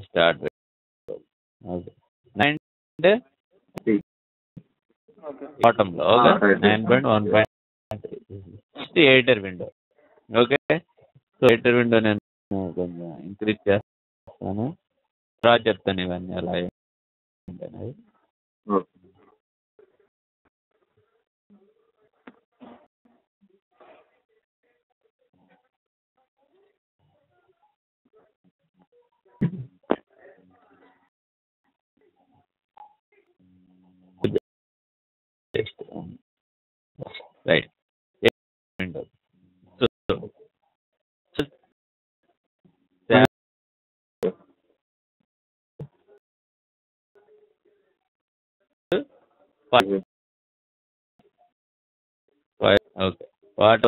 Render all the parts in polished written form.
Start. Okay 9 అంటే బాటంలో. Okay 9.1.3 ఎయిటర్ window. Okay so ఎయిటర్ window నేను కొంచెం ఇంక్రీజ్ చేస్తాను. తర్వాత చెప్తాను ఇవన్నీ ఎలా ఏంటనేది. Right window. Okay what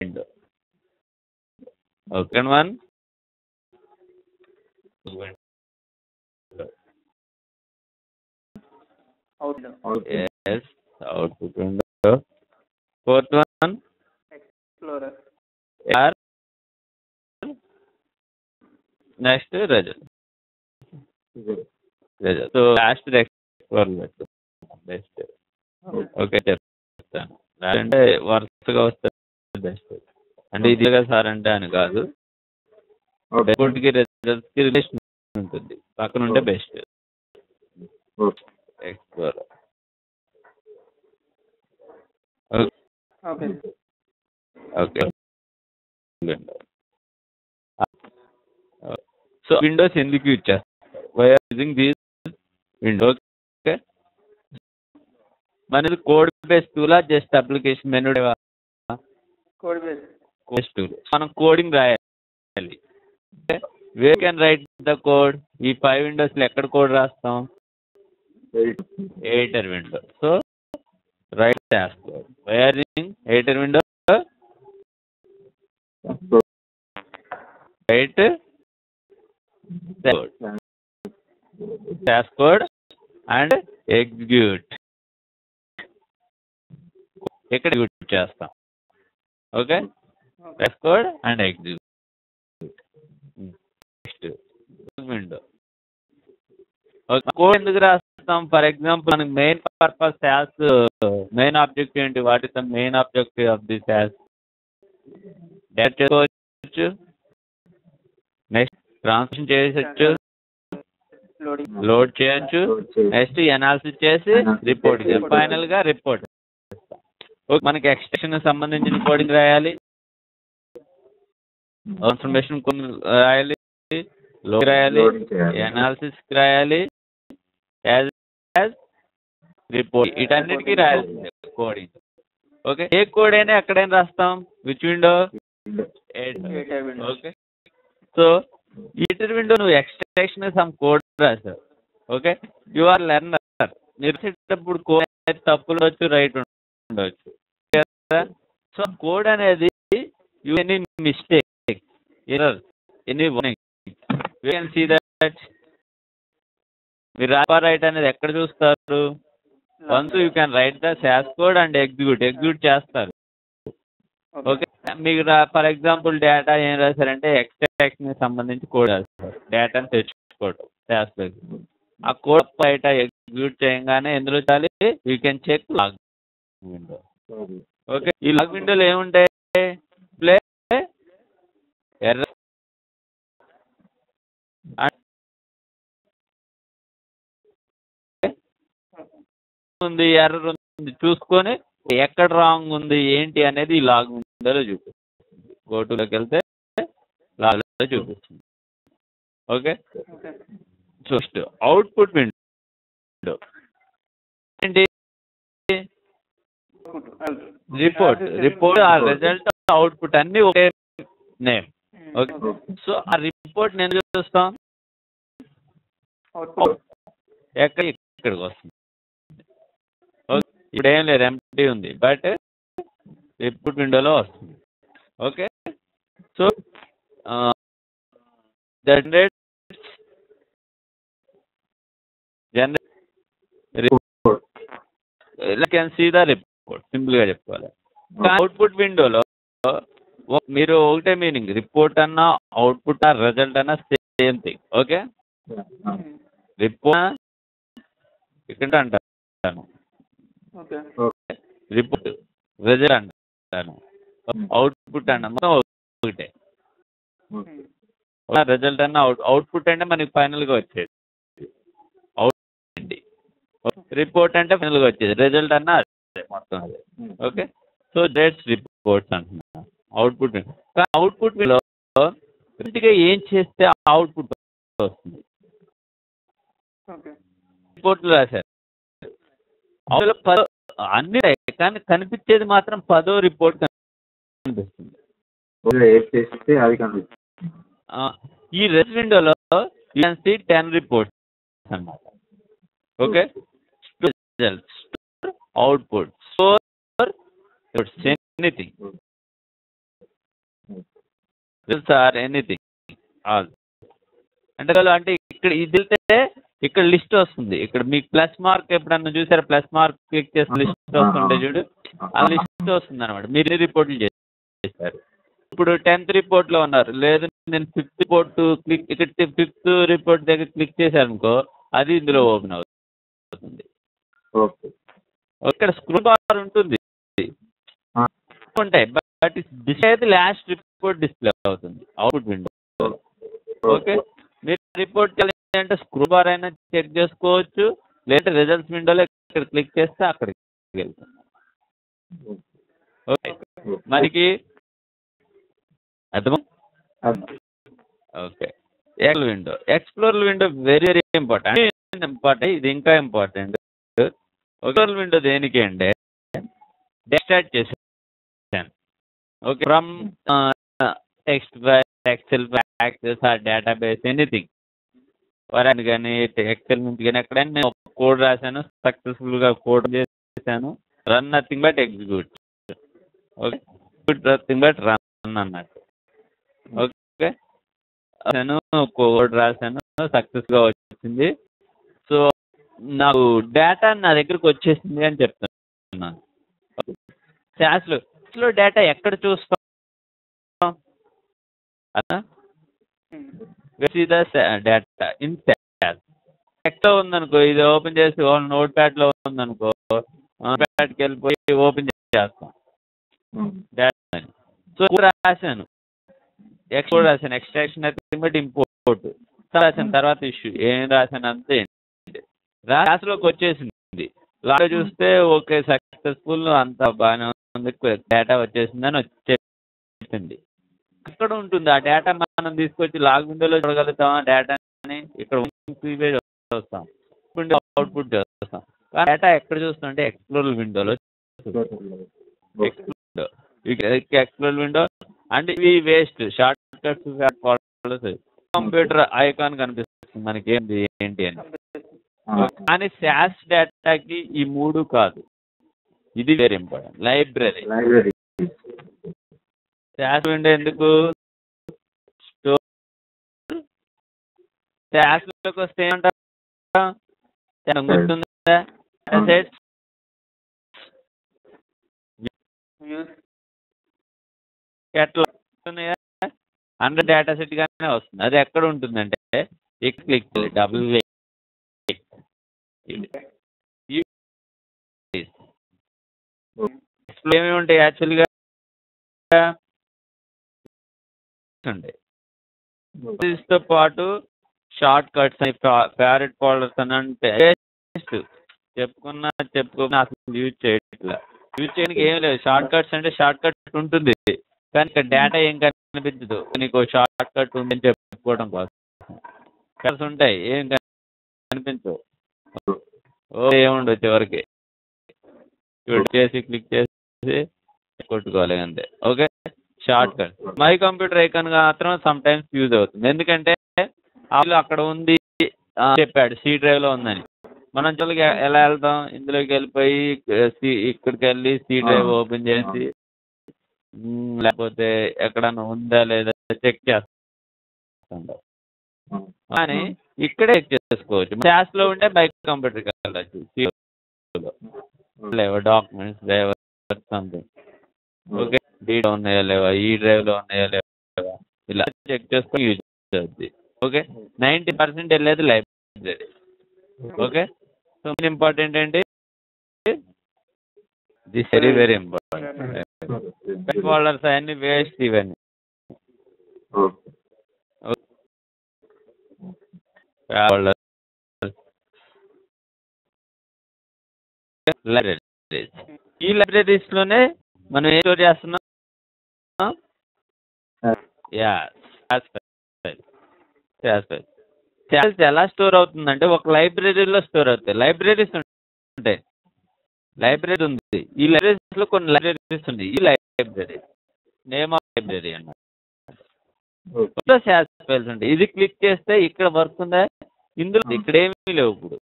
window. Okay one output window. Fourth one explorer. Next wrestle. So last explorer best. Okay చెప్తాను. అంటే వరుసగా వస్తే బెస్ట్. అంటే ఇదిగా సార్ అంటే అని కాదు, రిపోర్ట్కి రిజల్ట్స్కి రిలేషన్ ఉంటుంది, పక్కన ఉంటే best. Explorer. Okay so windows ఎందుకు యూజ్ చేస్తారు? Why are using these windows? Okay మనది కోడ్ బేస్ టూలా just application menu? Code base tool. మనం కోడింగ్ రాయాలి. We can write the code. ఈ 5 విండోస్లో ఎక్కడ కోడ్ రాస్తాం? Editor window. So right dashboard. Why are using editor window? Right dashboard and execute. ఇక్కడ execute చేస్తాం. Okay dashboard and execute. Next window. Code ఎందుకు రాస్తాం? ఫర్ ఎగ్జాంపుల్ మనకి main purpose SAS main objective ఏంటి? What is the main objective of this SAS? Data చేసుకోవచ్చు, next translation చేయవచ్చు, load చేయొచ్చు, next analysis చేసి రిపోర్ట్. ఫైనల్ గా రిపోర్ట్. మనకి ఎక్స్టెన్షన్ సంబంధించిన కోడింగ్ రాయాలి, ట్రాన్స్ఫర్మేషన్ రాయాలి, లోడ్ రాయాలి, ఎనాలిసిస్ రాయాలి, రిపోర్ట్. వీటన్నిటికీ రాయాల్సిందే కోడింగ్. ఓకే ఏ కోడ్ అయినా ఎక్కడైనా రాస్తాం. Which window? Editor window. Okay so editor window నువ్వు ఎక్స్ట్రాక్షన్ సమ్ కోడ్ రాసావు. Okay you are learner. మీరు రాసేటప్పుడు కోడ్ తప్పులు ఉండొచ్చు, రైట్ ఉండొచ్చు కదా. సో కోడ్ అనేది you any mistake, error, any warning, you can see that. మీరు రైట్ అనేది ఎక్కడ చూస్తారు? Once you can write the SAS code and execute చేస్తారు. ఓకే మీకు ఫర్ ఎగ్జాంపుల్ డేటా ఏం రాశారంటే ఎక్స్ట్రాక్షన్ సంబంధించి కోడ్ రాస్తారు. డేటాను తెచ్చుకోవడం సాస్. ఆ కోడ్ బయట ఎగ్జిక్యూట్ చేయగానే ఎందులో చాలి? You can check log window. Okay ఈ లాగ్ విండోలో ఏముంటాయి? ప్లే ఎర్రర్ ఉంది, ఎర్రర్ ఉంది చూసుకొని ఎక్కడ రాంగ్ ఉంది ఏంటి అనేది ఈ లాగ్ విండోలో చూపిస్తుంది. గోటులోకి వెళ్తే లాగ్లో చూపిస్తుంది. ఓకే ఫస్ట్ అవుట్పుట్ విండో ఏంటి? రిపోర్ట్ ఆ రిజల్ట్ అవుట్పుట్ అన్ని ఒకే నేమ్. ఓకే సో ఆ రిపోర్ట్ నేను చూస్తాం ఇక్కడికి వస్తుంది. ఇప్పుడు ఏం లేదు, ఎంటీ ఉంది, బట్ రిపోర్ట్ విండోలో వస్తుంది. Okay so generate can see the report. Simple గా చెప్పుకోవాలి. అవుట్పుట్ విండోలో మీరు ఒకటే మీనింగ్, రిపోర్ట్ అన్నా అవుట్పుట్ రిజల్ట్ అన్నా సేమ్ థింగ్. ఓకే, రిపోర్ట్ ఇక్కడ అంటాను, రిపోర్ట్ రిజల్ట్ అంటాను, అవుట్పుట్ అన్న మొత్తం ఒకటే. రిజల్ట్ అన్న అవుట్పుట్ అంటే మనకి ఫైనల్గా వచ్చేది అవుట్పుట్ అండి, రిపోర్ట్ అంటే ఫైనల్గా వచ్చేది, రిజల్ట్ అన్న అదే మొత్తం అదే. ఓకే, సో దట్స్ రిపోర్ట్స్ అంటున్నా. అవుట్పుట్ అవుట్పుట్ లో ఏం చేస్తే అవుట్పుట్ వస్తుంది, రిపోర్ట్లు రాశారు అన్ని, కానీ కనిపించేది మాత్రం 10వ రిపోర్ట్ కనిపిస్తుంది. ఈ రెస్ట్ విండోలో యూ కెన్ సీ 10 రిపోర్ట్స్ అన్నమాట. Okay, results, output, store, anything, results or anything all. అంటే ఇక్కడ ఇది వెళ్తే ఇక్కడ లిస్ట్ వస్తుంది. ఇక్కడ మీకు ప్లస్ మార్క్ ఎప్పుడన్నా చూసారా, ప్లస్ మార్క్ క్లిక్ చేస్తే లిస్ట్ వస్తుంటే చూడు, ఆ లిస్ట్ వస్తుంది అనమాట. మీరు ఎన్ని రిపోర్ట్లు చేశారు, ఇప్పుడు 10th రిపోర్ట్లో ఉన్నారు, లేదు నేను 5th రిపోర్ట్ క్లిక్, ఇక్కడ 5th రిపోర్ట్ దగ్గర క్లిక్ చేశారనుకో అది ఇందులో ఓపెన్ అవుతుంది. ఇక్కడ స్క్రోల్ బార్ ఉంటుంది ఉంటాయి, బట్ డిస్ప్లే అయితే లాస్ట్ రిపోర్ట్ డిస్ప్లే అవుతుంది అవుట్పుట్ విండో. ఓకే, మీరు రిపోర్ట్ అంటే స్క్రోల్ బార్ అయినా చెక్ చేసుకోవచ్చు, లేదంటే రిజల్ట్స్ విండోలో ఇక్కడ క్లిక్ చేస్తే అక్కడికి వెళ్తుంది. ఓకే, మనకి అర్థమా? Okay, explore window very very important, ఇది ఇంకా ఇంపార్టెంట్. ఎక్స్ప్లోర్ విండో దేనికి అంటే ఎక్స్ట్రాక్ట్ చేసాను. Okay, from text Excel access or database anything వరాన్ని కానీ ఎక్సెల్ నుంచి కానీ ఎక్కడైనా నేను కోడ్ రాశాను, సక్సెస్ఫుల్గా కోడ్ చేశాను, run nothing but execute. Okay, nothing but run అన్నట్టు. ఓకే, నేను కోడ్ రాశాను, సక్సెస్గా వచ్చింది, సో నాకు డేటా నా దగ్గరకు వచ్చేసింది అని చెప్తున్నాను. శాస్లో డేటా ఎక్కడ చూస్తాం, డేటా ఇన్ శాస్ ఎక్కడ ఉందనుకో, ఇది ఓపెన్ చేసి నోట్ ప్యాడ్లో ఉందనుకో, నోట్ ప్యాడ్కి వెళ్ళిపోయి ఓపెన్ చేస్తాం డేటా. సో రాశాను, ఎక్స్పోర్ట్ రాశాను, ఎక్స్ట్రాక్షన్ అయితే బట్ ఇంపోర్ట్ రాశాను, తర్వాత ఇష్యూ ఏం రాశాను అంతే, రాసులోకి వచ్చేసింది. లాగా చూస్తే ఓకే సక్సెస్ఫుల్ అంతా బాగానే ఉంది, డేటా వచ్చేసిందని వచ్చేసింది. ఎక్కడ ఉంటుంది ఆ డేటా, మనం తీసుకొచ్చి లాగ్ విండోలో చూడగలుగుతామా డేటాని, ఇక్కడ చూస్తాం, అవుట్పుట్ చేస్తాం. డేటా ఎక్కడ చూస్తాం అంటే ఎక్స్ప్లోర్ విండోలో. ఎక్స్ప్లోర్ విండో అంటే ఇవి waste short cuts, computer icon కనిపిస్తుంది మనకి ఏంటి అని. కానీ శాస్ డేటాకి ఈ 3 కాదు, ఇది వెరీ ఇంపార్టెంట్. లైబ్రరీ శాస్ విండో ఎందుకు, స్టోర్ శాస్లోకి వస్తే ఏమంటారా గుర్తుందా, అసెట్స్ ఎట్లా అండర్ డేటా సెట్ గానే వస్తుంది. అది ఎక్కడ ఉంటుందంటే క్లిక్ డబుల్ ఏమేమి ఉంటాయి యాక్చువల్గా తో పాటు షార్ట్ కట్స్ అని, ఫేవరెట్ ఫోల్డర్స్ అని, అంటే చెప్పుకున్నా అసలు యూజ్ చేయడానికి ఏం లేదు. షార్ట్ కట్స్ అంటే షార్ట్ కట్ ఉంటుంది, కానీ ఇక్కడ డేటా ఏం కనిపించదు, నీకు షార్ట్ కట్ ఉందని చెప్పుకోవడం కోసం కట్స్ ఉంటాయి, ఏం కనిపించవు, ఏముండవు చివరికి చేసి క్లిక్ చేసి కొట్టుకోవాలి అంతే. Okay, short cut my computer icon మాత్రం సమ్ టైమ్స్ యూజ్ అవుతుంది, ఎందుకంటే అక్కడ ఉంది చెప్పాడు సి డ్రైవ్లో ఉందని, మనం చోళ్ళకి ఎలా వెళ్తాం, ఇందులోకి వెళ్ళిపోయి ఇక్కడికి వెళ్ళి సి డ్రైవ్ ఓపెన్ చేసి లేకపోతే ఎక్కడన్నా ఉందా లేదా చెక్ చేస్తాం, కానీ ఇక్కడే చెక్ చేసుకోవచ్చు. శాస్లో ఉంటే బై కంప్యూటర్కి వెళ్ళచ్చు, డాక్యుమెంట్స్ డ్రైవర్ సంథింగ్. ఓకే, డీలో ఉన్నాయా లేవా, ఈ డ్రైవ్లో ఉన్నాయా లేవా, ఇలా చెక్ చేసుకొని యూజ్ అవుతుంది. ఓకే, 90% వెళ్ళేది library. Okay, so main important ఏంటి, this very very important. Folders అన్ని వేస్ట్ ఇవన్నీ. లైబ్రరీస్, ఈ లైబ్రరీస్ లోనే మనం ఏం స్టోర్ చేస్తున్నాం, ఎలా స్టోర్ అవుతుందంటే ఒక లైబ్రరీలో స్టోర్ అవుతాయి. లైబ్రరీస్ ఉంటాయి, లైబ్రరీ ఉంది, ఈ లైబ్రరీస్ లో కొన్ని లైబ్రరీస్ ఉంది. ఈ లైబ్రరీ నేమ్ ఆఫ్ లైబ్రరీ అన్నమాట. శాస్ ఫైల్స్ ఉంటాయి. ఇది క్లిక్ చేస్తే ఇక్కడ వర్క్ ఉందా, ఇందులో ఇక్కడ ఏమీ లేవు. ఇప్పుడు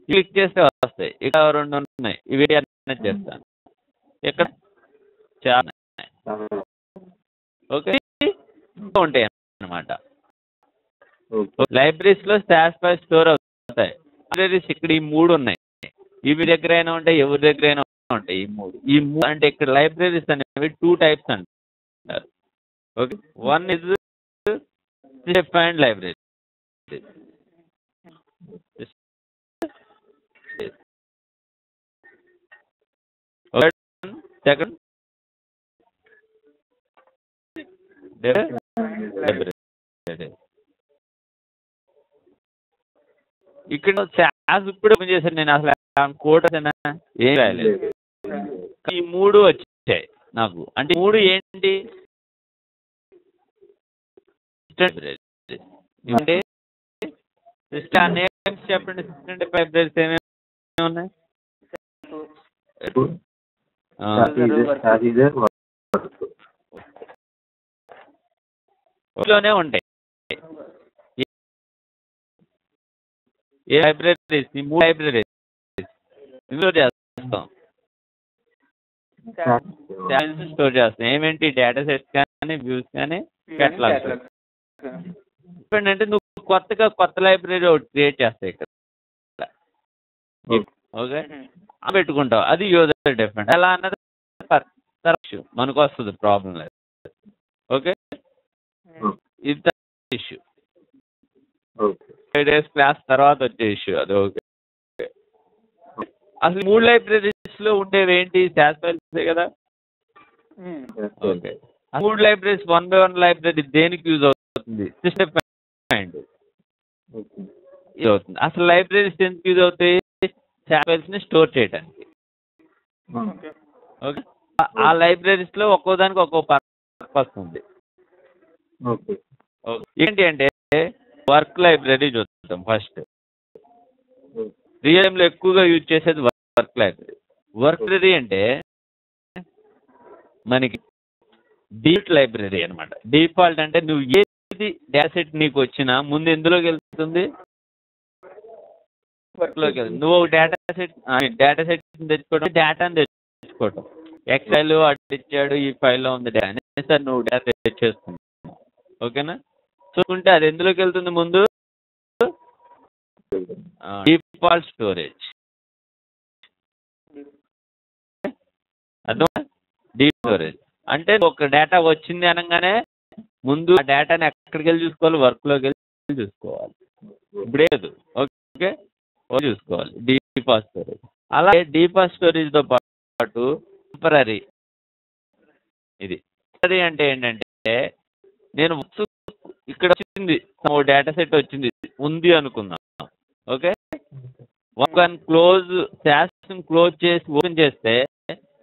క్లిక్ చేస్తే వస్తాయి. ఇక్కడ 2 ఉన్నాయి, ఇవి చేస్తాను. ఇక్కడ చాలా ఓకే ఉంటాయి అన్నమాట. లైబ్రరీస్ లో శాస్ ఫైల్స్ స్టోర్ అవుతాయి. లైబ్రరీస్ ఇక్కడ ఈ 3 ఉన్నాయి. ఇవి దగ్గర అయినా ఉంటాయి, ఎవరి దగ్గర అయినా ఉంటాయి. ఈ మూడు అంటే ఇక్కడ లైబ్రరీస్ అనేవి 2 టైప్స్ అంటారు. Okay, one is defined library, second library. ఇక్కడ శాస్ ఇప్పుడు ఓపెన్ చేశాను నేను, అసలు కోడ్ ఏం రాయలేదు. ఈ 3 వచ్చాయి నాకు. అంటే 3 ఏంటి, అంటే నేమ్స్ చెప్పండి. లైబ్రరీస్ ఏమేమి ఉన్నాయి, లోనే ఉంటాయి. ఏ లైబ్రరీస్, ఈ 3 లైబ్రరీస్ ఇందులో చేస్తాం, స్టోర్ చేస్తాం. ఏమేంటి, డేటా సెట్స్ కానీ, వ్యూస్ కానీ, కేటలాగ్స్. అంటే నువ్వు కొత్త లైబ్రరీ ఒకటి క్రియేట్ చేస్తావు ఇక్కడ. ఓకే, పెట్టుకుంటావు. అది యూజర్ డిఫరెంట్. ఎలా అన్నది ఇష్యూ మనకు వస్తుంది, ప్రాబ్లం లేదు. ఓకే, ఇది ఇష్యూ 5 days క్లాస్ తర్వాత వచ్చే ఇష్యూ అది. ఓకే, అసలు 3 లైబ్రరీస్ లో ఉండేవి ఏంటి, శాస్ ఫైల్స్ కదా. ఓకే, 3 లైబ్రరీస్ 1 by 1 లైబ్రరీ దేనికి యూజ్ అవుతుంది, సిస్టమ్ ఫైండ్ యూజ్ అవుతుంది. అసలు లైబ్రరీస్ ఎందుకు యూజ్ అవుతాయి, శాస్ ఫైల్స్ ని స్టోర్ చేయడానికి. ఓకే, ఆ లైబ్రరీస్ లో ఒక్కో దానికి ఒక్కో పర్పస్ ఉంది. ఏంటి అంటే వర్క్ లైబ్రరీ చూద్దాం ఫస్ట్. రియల్ టైమ్ లో ఎక్కువగా యూజ్ చేసేది వర్క్ లైబ్రరీ. వర్క్ లైబ్రరీ అంటే మనకి డీఫాల్ట్ లైబ్రరీ అనమాట. డిఫాల్ట్ అంటే నువ్వు ఏది డేటా సెట్ నీకు వచ్చినా ముందు ఎందులోకి వెళ్తుంది, వర్క్ లోకి వెళ్తుంది. నువ్వు ఒక డేటా సెట్ తెచ్చుకోవడం, డేటాని తెచ్చుకోవడం. ఎక్సెల్ అడిచాడు, ఈ ఫైల్లో ఉంది డేటా అని సార్ నువ్వు డేటా తెచ్చేస్తుంది. ఓకేనా, చూసుకుంటే అది ఎందులోకి వెళ్తుంది ముందు, డిఫాల్ట్ స్టోరేజ్. అర్థం, డీప్ స్టోరేజ్ అంటే ఒక డేటా వచ్చింది అనగానే ముందు ఆ డేటాని ఎక్కడికి వెళ్ళి చూసుకోవాలి, వర్క్ లోకి వెళ్ళి చూసుకోవాలి. ఇప్పుడేదు. ఓకే, చూసుకోవాలి డిఫాల్ట్ స్టోరేజ్. అలాగే డిఫాల్ట్ స్టోరేజ్ తో పాటు టెంపరరీ. ఇది టెంపరరీ అంటే ఏంటంటే, నేను ఇక్కడ వచ్చింది డేటా సెట్ వచ్చింది ఉంది అనుకుందాం. ఓకే, క్లోజ్ చేసి ఓపెన్ చేస్తే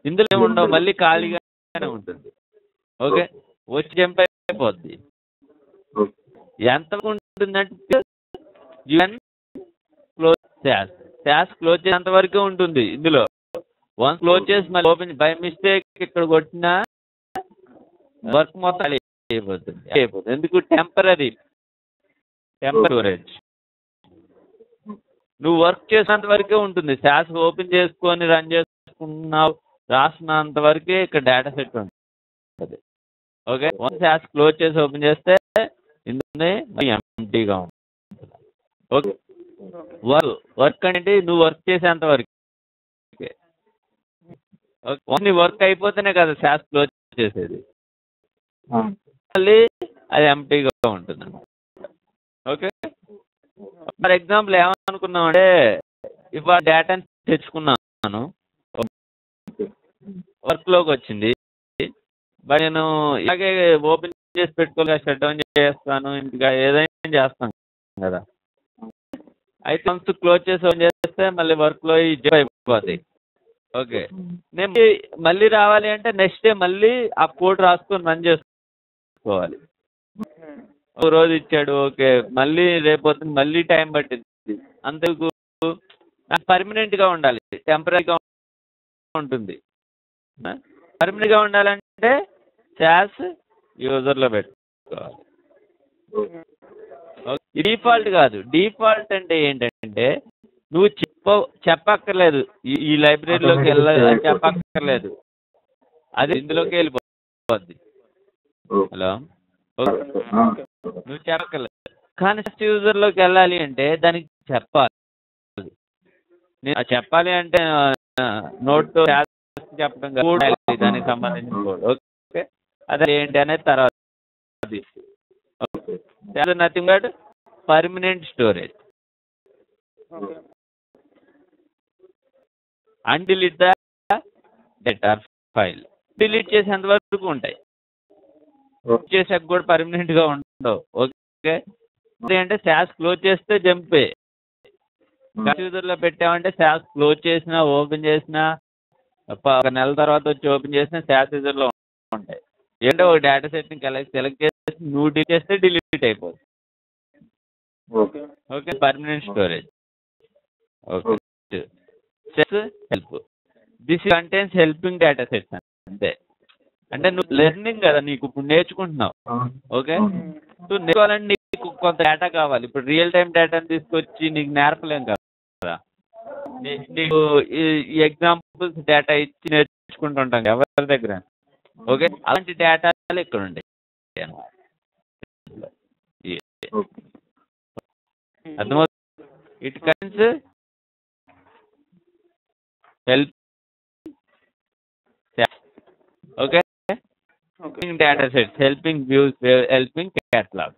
ఇందులో ఏముండవు, మళ్ళీ ఖాళీగానే ఉంటుంది. ఓకే, వచ్చి జంప్ అయిపోద్ది. ఎంత ఉంటుందంటే క్లోజ్ చేసేంత వరకే ఉంటుంది ఇందులో. వన్స్ క్లోజ్ చేసి మళ్ళీ ఓపెన్ బై మిస్టేక్ ఇక్కడ కొట్టినా వర్క్ మొత్తం అయిపోతుంది. ఎందుకు, టెంపరరీ స్టోరేజ్. నువ్వు వర్క్ చేసినంత వరకే ఉంటుంది. శాస్ ఓపెన్ చేసుకొని రన్ చేసుకున్నావు, రాసినంత వరకే ఇక్కడ డేటా సెట్ ఉంటుంది. ఓకే, వన్స్ శాస్ క్లోజ్ చేసి ఓపెన్ చేస్తే ఇందులో ఎంటీగా ఉంటుంది. ఓకే, వర్క్ అంటే నువ్వు వర్క్ చేసేంత వరకు. ఓన్లీ వర్క్ అయిపోతేనే కదా శాస్ క్లోజ్ చేసేది, మళ్ళీ అది ఎంప్టీగా ఉంటుంది. ఓకే, ఫర్ ఎగ్జాంపుల్ ఏమనుకున్నామంటే ఇవాళ డేటాని తెచ్చుకున్నాను, వర్క్లోకి వచ్చింది, బట్ నేను ఇలాగే ఓపెన్ చేసి పెట్టుకోలేక షట్ డౌన్ చేస్తాను, ఇంకా ఏదైనా చేస్తాను కదా. అయితే వన్స్ క్లోజ్ చేసి ఓపెన్ చేస్తే మళ్ళీ వర్క్లో జంప్ అయిపోతాయి. ఓకే, నేను మళ్ళీ రావాలి అంటే నెక్స్ట్ డే మళ్ళీ ఆ కోడ్ రాసుకొని రన్ చేసుకోవాలి. ఒక రోజు ఇచ్చాడు, ఓకే, మళ్ళీ రేపు మళ్ళీ టైం పట్టింది. అంతకు పర్మనెంట్గా ఉండాలి, టెంపరీగా ఉంటుంది. పర్మనెంట్గా ఉండాలంటే శాస్ యూజర్లో పెట్టుకోవాలి. డిఫాల్ట్ కాదు. డిఫాల్ట్ అంటే ఏంటంటే నువ్వు చెప్పక్కర్లేదు, ఈ లైబ్రరీలోకి చెప్పక్కర్లేదు, అది ఇందులోకి వెళ్ళిపోద్ది. హలో, నువ్వు చెప్పక్కర్లేదు. కానీ యూజర్లోకి వెళ్ళాలి అంటే దానికి చెప్పాలి. చెప్పాలి అంటే నోట్తో చెప్పడం కాదు, దానికి సంబంధించిన కోడ్. ఓకే, అదే ఏంటి అనేది తర్వాత. Nothing but permanent storage. Undelete the data file. Delete చేసేంత వరకు ఉంటాయి, చేసాక కూడా పర్మనెంట్ గా ఉండవు. ఓకే, అంటే శాస్ క్లోజ్ చేస్తే జంపే. యూజర్ లో పెట్టామంటే శాస్ క్లోజ్ చేసినా ఓపెన్ చేసినా ఒక నెల తర్వాత వచ్చి ఓపెన్ చేసినా శాస్ యూజర్ లో ఉంటాయి. ఏంటో ఒక డేటా సెట్ ని సెలెక్ట్ చేసి నువ్వు డిలీట్ చేస్తే డిలీట్ అయిపోతుంది. Okay, permanent storage. Okay, help. This contains helping data sets. అంతే, అంటే నువ్వు లెర్నింగ్ కదా, నీకు ఇప్పుడు నేర్చుకుంటున్నావు. ఓకే, నువ్వు నేర్చుకోవాలంటే నీకు కొంత డేటా కావాలి. ఇప్పుడు రియల్ టైం డేటాని తీసుకొచ్చి నీకు నేర్పలేం కదా. నీకు ఈ ఎగ్జాంపుల్స్ డేటా ఇచ్చి నేర్చుకుంటుంటాం ఎవరి దగ్గర. ఓకే, అలాంటి డేటాలు ఇక్కడ ఉంటాయి అన్నమాట. అర్థమవుతుంది? It cons help. Okay, data sets, helping views, helping catalogue.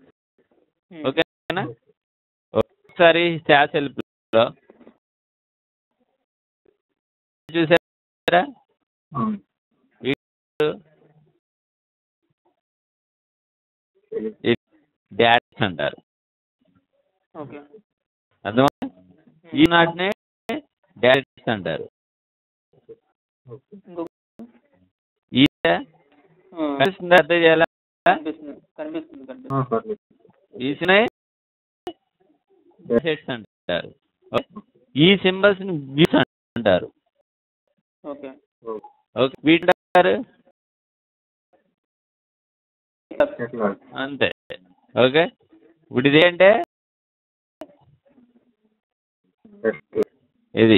ఓకేనా? ఒకసారి శాస్ హెల్ప్ లో చూసారా, డాట్స్ అంటారు. అర్థమా? ఈ నాటినే డాట్స్ అంటారు. కనిపిస్తుందా? అర్థం చేయాలా? ఈసినే సెట్స్ అంటారు. ఈ సింబల్స్ ని వ్యూస్ అంటారు. ఓకే, వీటి అంటారు అంతే. ఓకే, ఇప్పుడు ఇది అంటే ఇది.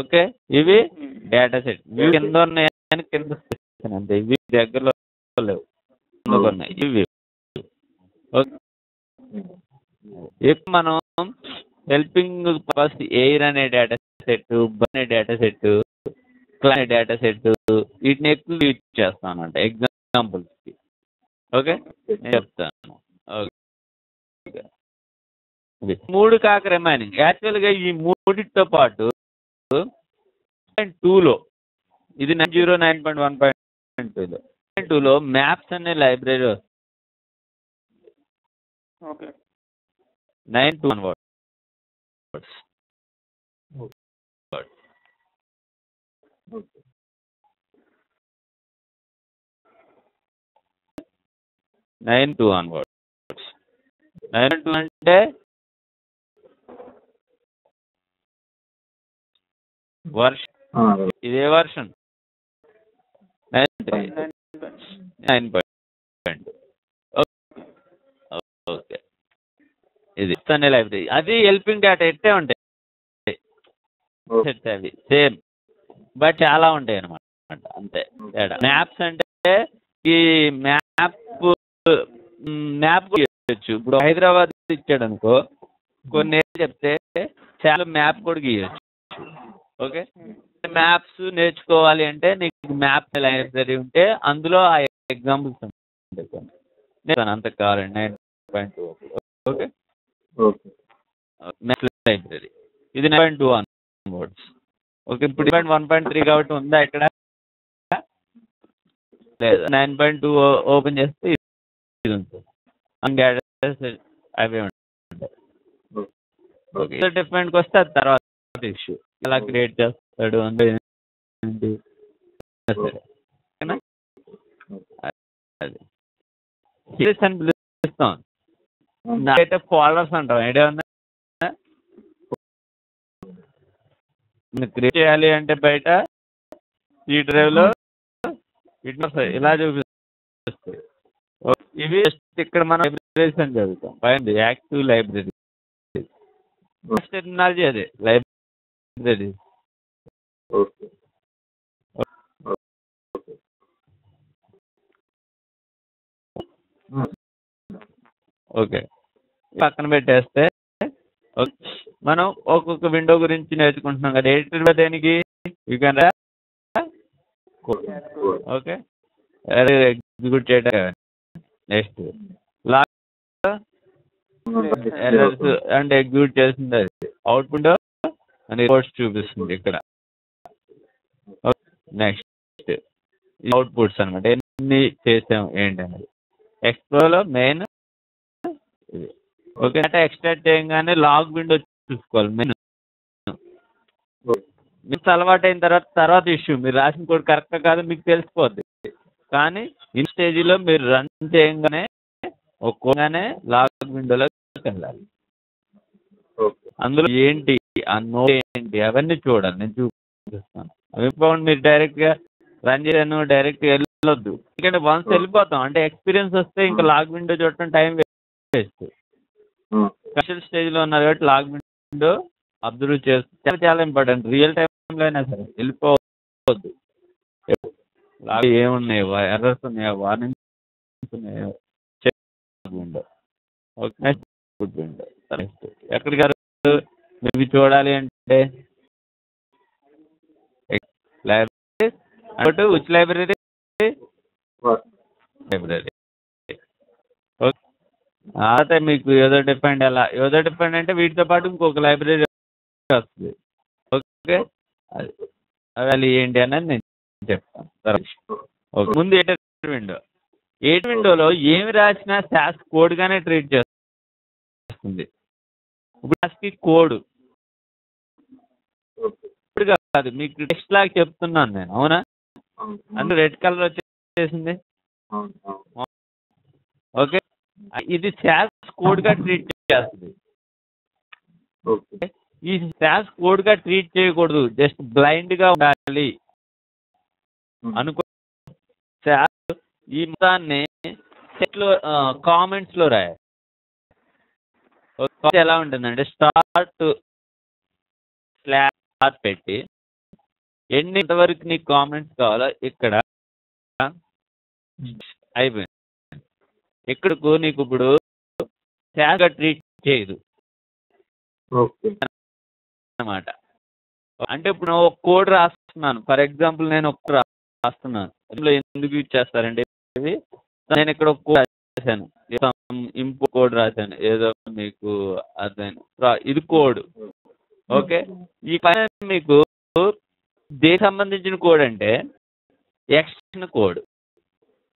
ఓకే, ఇవి డేటా సెట్. వ్యూ కింద ఉన్నాయని కింద అంతే, ఇవి దగ్గరలో లేవు, ఉన్నాయి ఇవి. ఇప్పుడు మనం హెల్పింగ్ ఫస్ట్ ఎయిర్ అనే డేటా సెట్, అనే డేటా సెట్, అనే డేటా సెట్, వీటిని ఎక్కువ యూజ్ చేస్తాను అంటే ఎగ్జాంపుల్స్ కి. ఓకే, నేను చెప్తాను. ఓకే, 3 కాక రిమైనింగ్. యాక్చువల్గా ఈ మూడితో పాటు 2లో ఇది 909.1.2లో మ్యాప్స్ అనే లైబ్రరీ వస్తుంది. 9 to 1 words. 9 to 1 words. 9 to అంటే వర్షన్. ఇదే వర్షన్ 9.2. ఓకే, ఇది అనే లైబ్రరీ. అది హెల్పింగ్ డేటా ఎట్టే ఉంటాయి, అవి సేమ్, బట్ చాలా ఉంటాయి అనమాట. అంతే తేడా. మ్యాప్స్ అంటే ఈ మ్యాప్ గీయచ్చు. ఇప్పుడు హైదరాబాద్ ఇచ్చాడు అనుకో, కొన్ని చెప్తే చాలా మ్యాప్ కూడా గీయచ్చు. ఓకే, మ్యాప్స్ నేర్చుకోవాలి అంటే నీకు మ్యాప్ లైబ్రరీ ఉంటే అందులో ఆ ఎగ్జాంపుల్స్ ఉంటాయి. నేను అంత కావాలండి 9.2. ఓకే మ్యాప్ లైబ్రరీ ఇది 9.2 వర్డ్స్. ఓకే ఇప్పుడు 1.3 కాబట్టి ఉందా ఇక్కడ లేదు. 9.2 ఓపెన్ చేస్తే ఇది ఉంటుంది. అవే ఉంటాయి. ఓకే డిఫరెంట్కి వస్తే అది తర్వాత ఇష్యూ ఎలా క్రియేట్ చేస్తాడు అంటే అది సిరీస్ అని పిలుస్తాం. నాకైతే ఫోల్డర్స్ అంటాం. ఐడియా ఉందా? క్రియేట్ చేయాలి అంటే బయట ఈ డ్రైవ్లో ఇలా చూపిస్తాయి. ఇవి ఇక్కడ మనం లైబ్రరీస్ అని చదువుతాం. పైన యాక్టివ్ లైబ్రరీ టెక్నాలజీ అదే లైబ్రరీ. ఓకే పక్కన పెట్టేస్తే మనం ఒక్కొక్క విండో గురించి నేర్చుకుంటున్నాం కదా. ఎడిటర్ దేనికి యూ కెన్ ఓకే ఎగ్జిక్యూట్ చేయడం. Next log errors and execute చేసింది అది అవుట్పుట్ అని రిపోర్ట్స్ చూపిస్తుంది ఇక్కడ. నెక్స్ట్ అవుట్పుట్స్ అనమాట ఎన్ని చేసాం ఏంటి అనేది. ఎక్స్ప్లోర్లో మెయిన్ ఇది. ఓకే అంటే ఎక్స్ట్రాక్ట్ చేయగానే లాగ్ విండో చూసుకోవాలి. మెయిన్ మీకు అలవాటు అయిన తర్వాత ఇష్యూ మీరు రాసిన కోడ్ కరెక్ట్ కాదు మీకు తెలిసిపోద్ది. కానీ ఈ స్టేజ్లో మీరు రన్ చేయగానే ఒక్కోగానే లాగ్ విండోలోకి వెళ్ళాలి. అందులో ఏంటి ఆ నోట్ ఏంటి అవన్నీ చూడాలి. నేను చూపిస్తాను. అవి మీరు డైరెక్ట్గా రన్ చేయను డైరెక్ట్ వెళ్ళొద్దు. ఎందుకంటే వన్స్ వెళ్ళిపోతాం అంటే ఎక్స్పీరియన్స్ వస్తే ఇంకా లాగ్ విండో చూడటం టైం వేస్ట్. స్పెషల్ స్టేజ్లో ఉన్నారు కాబట్టి లాగ్ విండో అబ్జర్వ్ చేస్తే చాలా ఇంపార్టెంట్. రియల్ టైంలో అయినా సరే వెళ్ళిపోవద్దు. లాగ్ ఏమున్నాయి ఎర్రర్స్ ఉన్నాయా వార్నింగ్స్ ఉన్నాయా విండో. Okay good window. ఎక్కడికి మీరు చూడాలి అంటే library which library library. Okay అయితే మీకు యూజర్ డిఫైన్డ్ ఎలా యూజర్ డిఫైన్డ్ అంటే వీటితో పాటు ఇంకొక లైబ్రరీ వస్తుంది. ఓకే అది ఏంటి అనేది నేను చెప్తాను. ఓకే ముందు ఎడిటర్ విండో. ఎడిటర్ విండోలో ఏమి రాసినా సాస్ కోడ్గానే ట్రీట్ చేస్తుంది. ఇప్పుడు సాస్కి కోడ్ ఇప్పుడు కాదు మీకు టెక్స్ట్ లాగా చెప్తున్నాను నేను. అవునా అందులో రెడ్ కలర్ వచ్చేసింది. ఓకే ఇది సాస్ కోడ్గా ట్రీట్ చేస్తుంది. ఈ సాస్ కోడ్గా ట్రీట్ చేయకూడదు. జస్ట్ బ్లైండ్గా ఉండాలి అనుకో. సాస్ ఈ మొత్తాన్ని సెట్లో కామెంట్స్లో రాయాలి. ఎలా ఉంటుందంటే స్టార్ట్ స్లాష్ పెట్టి ఎంతవరకు నీకు కామెంట్స్ కావాలో ఇక్కడ అయిపోయింది. ఇక్కడకు నీకు ఇప్పుడు సాస్గా ట్రీట్ చేయదు అన్నమాట. అంటే ఇప్పుడు నేను ఒక కోడ్ రాస్తున్నాను. ఫర్ ఎగ్జాంపుల్ నేను ఒక రాస్తున్నాను. ఇందులో ఎందుకు యూజ్ చేస్తారంటే నేను ఇక్కడ ఒక కోడ్ రాశాను. ఇంపో కోడ్ రాశాను ఏదో మీకు అర్థం. ఇది కోడ్. ఓకే ఈ పైన మీకు దేనికి సంబంధించిన కోడ్ అంటే ఎక్స్ట్రాక్షన్ కోడ్.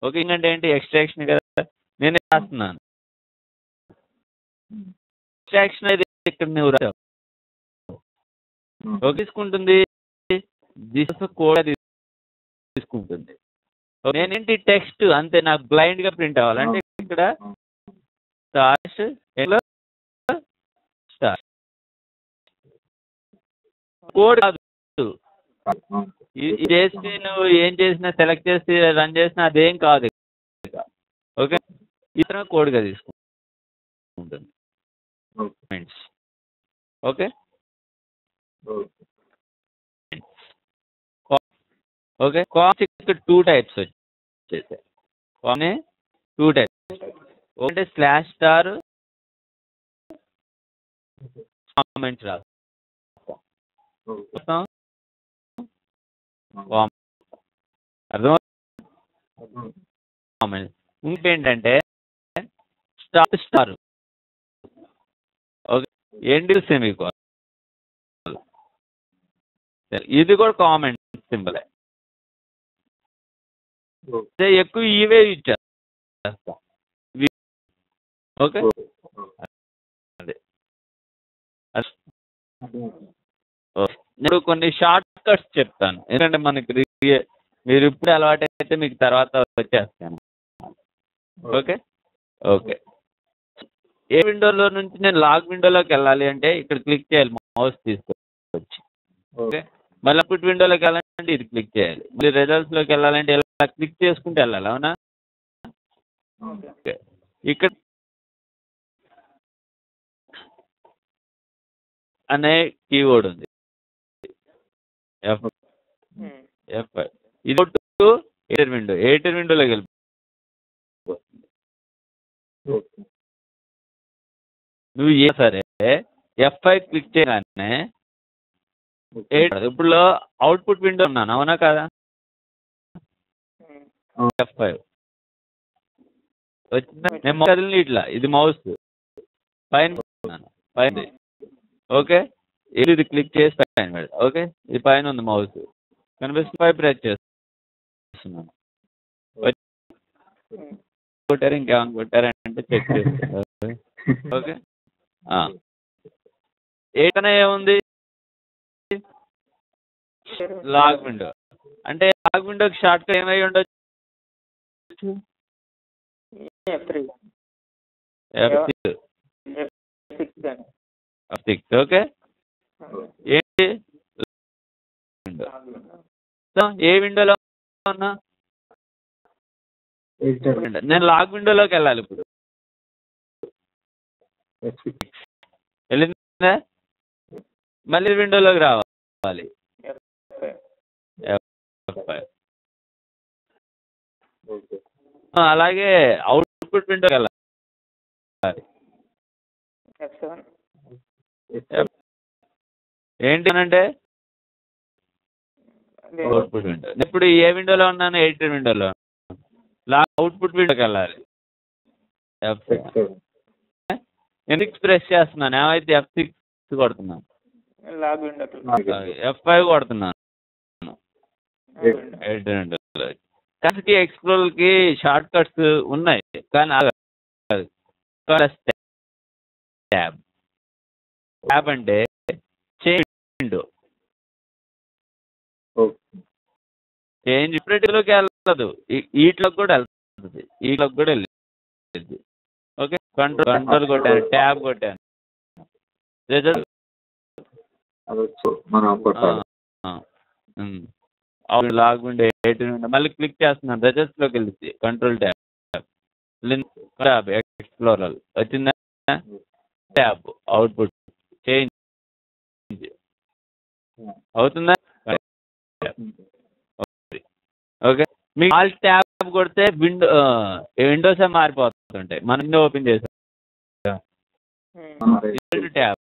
ఓకే ఇంకంటే ఏంటి ఎక్స్ట్రాక్షన్ కదా నేను రాస్తున్నాను. ఎక్స్ట్రాక్షన్ అయితే ఇక్కడ నువ్వు రాసావు. ఓకే తీసుకుంటుంది దిస్ కోడ్ తీసుకుంటుంది. నేనేంటి టెక్స్ట్ అంతే నాకు బ్లైండ్గా ప్రింట్ అవ్వాలంటే ఇక్కడ స్టార్స్ స్టార్ కోడ్ కాదు. ఇది చేసి నువ్వు ఏం చేసినా సెలెక్ట్ చేసి రన్ చేసినా అదేం కాదు. ఓకే ఇతర కోడ్గా తీసుకుంటుంది. ఓకే ఓకే కామెంట్స్ 2 టైప్స్ వచ్చేసాయి. 2 టైప్స్. ఒకటి స్లాష్ స్టార్ కామెంట్స్ రాస్తాం. అర్థం. ఇంకేంటంటే స్టార్. Okay, end semicolon. ఇది కూడా కామన్ సింబల్. ఎక్కువ ఇవే యూజ్ చేస్తాం. ఓకే, అదే. నేను కొన్ని షార్ట్ కట్స్ చెప్తాను, ఎందుకంటే మనకి మీరు ఇప్పుడు అలవాటు అయితే మీకు తర్వాత వచ్చేస్తాను. Okay okay. ఏ విండోలో నుంచి నేను లాగ్ విండోలోకి వెళ్ళాలి అంటే ఇక్కడ క్లిక్ చేయాలి, మౌస్ తీసుకొచ్చి. ఓకే, మళ్ళీ అవుట్పుట్ విండోలోకి వెళ్ళాలంటే ఇది క్లిక్ చేయాలి, మళ్ళీ రిజల్ట్స్లోకి వెళ్ళాలంటే ఇలా క్లిక్ చేసుకుంటూ వెళ్ళాలి. అవునా? ఓకే, ఇక్కడ అనే కీవర్డ్ ఉంది, F5. ఇది ఎడిటర్ విండో. ఎడిటర్ విండోలోకి వెళ్ళి నువ్వు ఏ సరే F5 క్లిక్ చేయగానే ఇప్పుడు అవుట్పుట్ విండో ఉన్నాను. అవునా కాదా? F5 వచ్చిందా? నేను కదిలిన ఇట్లా, ఇది మౌస్ పైన. ఓకే, ఇది క్లిక్ చేసి పైన పెడతా. ఓకే, ఇది పైన ఉంది మౌస్ కనిపిస్తుంది. 5 ప్రెస్ చేస్తున్నాను. కొట్టారు, ఇంకేమైనా కొట్టారంటే చెక్ చేస్తారు. ఓకే, ఏదైనా ఏముంది లాగ్ విండో అంటే లాగ్ విండోకి షార్ట్ కట్ ఏమై ఉండొచ్చు? F6. ఓకే, ఏంటి విండో? ఏ విండోలో ఉన్నా? నేను లాగ్ విండోలోకి వెళ్ళాలి. ఇప్పుడు వెళ్ళిందా? మళ్ళీ విండోలోకి రావాలి. అలాగే అవుట్పుట్ విండోకి వెళ్ళాలి. ఏంటి అంటే అవుట్పుట్ విండో. ఇప్పుడు ఏ విండోలో ఉన్నాను? ఎడిటర్ విండోలో. అవుట్పుట్ విండోకి వెళ్ళాలి. ఎందుకు ప్రెస్ చేస్తున్నాను? ఏమైతే F6 కొడుతున్నాను, F5 కొడుతున్నాను ఎడిటర్ విండోలో. కానీ ఎక్స్ప్లోర్కి షార్ట్ కట్స్ ఉన్నాయి, కానీ ట్యాబ్. ట్యాబ్ అంటే చేంజ్ విండో. చేంజ్ లోకి వెళ్ళదు, వీటిలోకి కూడా వెళ్తుంది, వీటిలోకి కూడా వెళ్ళింది. ఓకే, కంట్రోల్ కొట్టాను, ట్యాబ్ కొట్టాను, లాగ్ విండో, ఎడిటర్ విండో. మళ్ళీ క్లిక్ చేస్తున్నాను, రిజల్ట్స్లోకి వెళ్ళింది. కంట్రోల్ ట్యాబ్ ఎక్స్ప్లోరర్ వచ్చిందా? ట్యాబ్ అవుట్పుట్ చేంజ్ అవుతుందా? ఓకే, మీకు ఆల్ ట్యాబ్ కొడితే విండోసే మారిపోతుంటాయి. మన విండో ఓపెన్ చేసాం ట్యాబ్.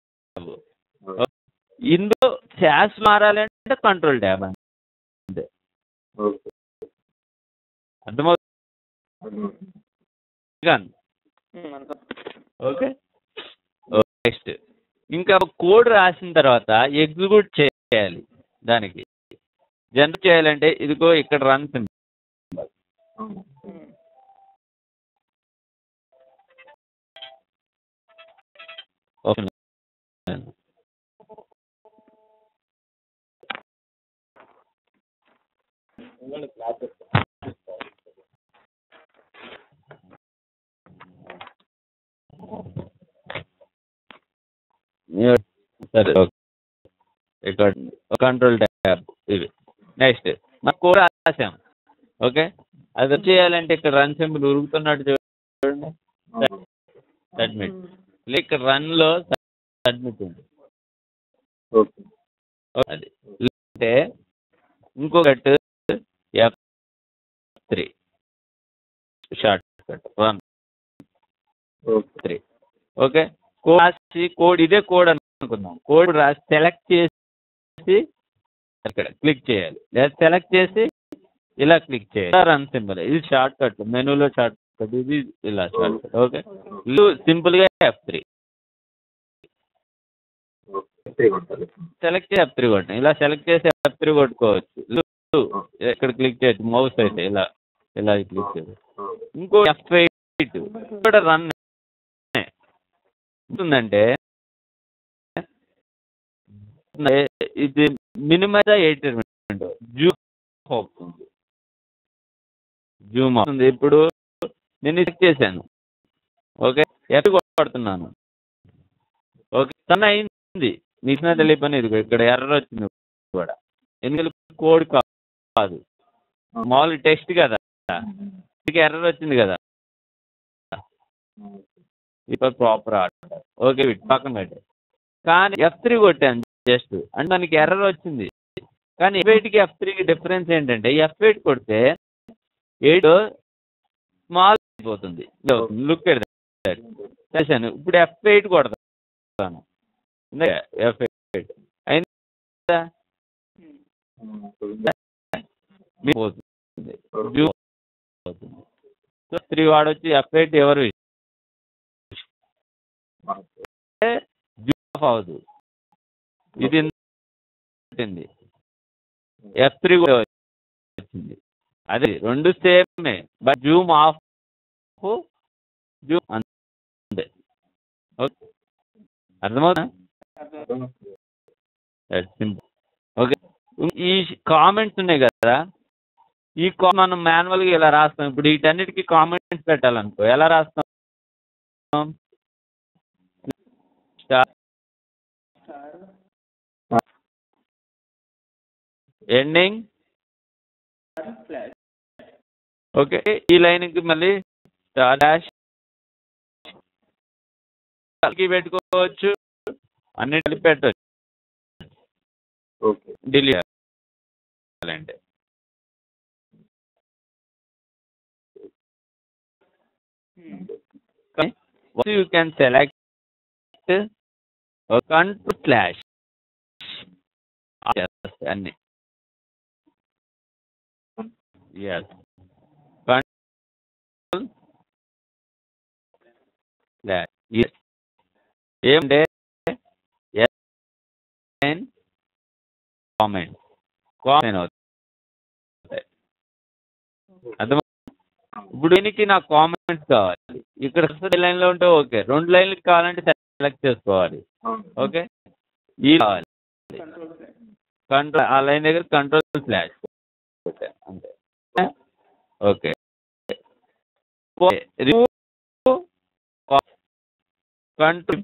ఇందులో శాస్ మారాలి అంటే కంట్రోల్ ట్యాబ్ అంతే. అర్థమవుతుంది? ఓకే, నెక్స్ట్ ఇంకా కోడ్ రాసిన తర్వాత ఎగ్జిక్యూట్ చేయాలి. దానికి జనరేట్ చేయాలంటే ఇదిగో ఇక్కడ రన్ సింబల్. ఓకే, సరే. ఇక్కడ కంట్రోల్ ట్యాబ్ ఇది. నెక్స్ట్ మన కోడ్ రాసాం. ఓకే, అది చేయాలంటే ఇక్కడ రన్ సింబల్ ఉరుగుతున్నట్టు చూడండి, సబ్మిట్. ఇక్కడ రన్ లో సబ్మిట్ ఉంది. అది అంటే ఇంకొకటి F3 short cut run 3. Okay, code రాసి, కోడ్ ఇదే కోడ్ అనుకుందాం. కోడ్ రాసి సెలెక్ట్ చేసి ఇక్కడ క్లిక్ చేయాలి, లేదా సెలెక్ట్ చేసి ఇలా క్లిక్ చేయాలి. రన్ సింబల్, ఇది షార్ట్ కట్, మెనూలో షార్ట్ కట్, ఇది ఇలా షార్ట్ కట్. ఓకే, సింపుల్గా F3 సెలెక్ట్ చేసి F3 కొట్టండి. ఇలా సెలెక్ట్ చేసి F3 కొట్టుకోవచ్చు. ఇక్కడ క్లిక్ చేయొచ్చు, మౌస్ అయితే ఇలా ఇలా క్లిక్ చేయొచ్చు. ఇంకో F8 ఇక్కడ రన్ ఉంటుందంటే ఇది మినిమైజ్ ఎడిటర్ విండో, జూమ్ అవుతుంది, జూమ్ అవుతుంది. ఇప్పుడు నేను చెక్ చేశాను. Okay, F కొడుతున్నాను. ఓకే, తన అయింది, మీకు తెలియపని. ఇది ఇక్కడ ఎర్రర్ వచ్చింది కూడా, ఎందుకంటే కోడ్ కాదు, మామూలు టెక్స్ట్ కదా, ఇది ఎర్రర్ వచ్చింది కదా. ఇప్పుడు ప్రాపర్ ఆర్డర్. ఓకే, పక్కన పెట్టే. కానీ F3 కొట్టాను జస్ట్, అంటే దానికి ఎర్రర్ వచ్చింది. కానీ F8కి F3కి డిఫరెన్స్ ఏంటంటే, F8 కొడితే 8 స్మాల్ అయిపోతుంది. లుక్ ఎట్ దట్ చేశాను. ఇప్పుడు F8 కొడతాను, F8 అయిందా, పోతుంది, జూమ్ అవుతుంది. సో 3 వాడొచ్చి F8 ఎవరు జూమ్ ఆఫ్ అవ్వదు. ఇది F3 కూడా వచ్చింది, అది రెండు సేమే, బట్ జూమ్ ఆఫ్ జూమ్ అంతే. ఓకే, అర్థమవుతా? సింపుల్. ఓకే, ఈ కామెంట్స్ ఉన్నాయి కదా, ఈ మనం మాన్యువల్గా ఇలా రాస్తాం. ఇప్పుడు వీటన్నిటికీ కామెంట్స్ పెట్టాలనుకో, ఎలా రాస్తాం? ఎండింగ్. ఓకే, ఈ లైన్కి మళ్ళీ స్టార్ డాష్ పెట్టుకోవచ్చు, అన్నిటి పెట్టవచ్చు. డిలీట్ చేయాలంటే you can select control / అన్ని. yes, control / yes, ఏమంటే కామెంట్ అవుతాయి. అర్థం? ఇప్పుడు దీనికి నాకు కామెంట్స్ కావాలి. ఇక్కడ లైన్లో ఉంటే ఓకే, 2 లైన్లకి కావాలంటే సెలెక్ట్ చేసుకోవాలి. ఓకే, ఈ కావాలి, కంట్రోల్ ఆ లైన్ దగ్గర control / అంతే. ఓకే, control /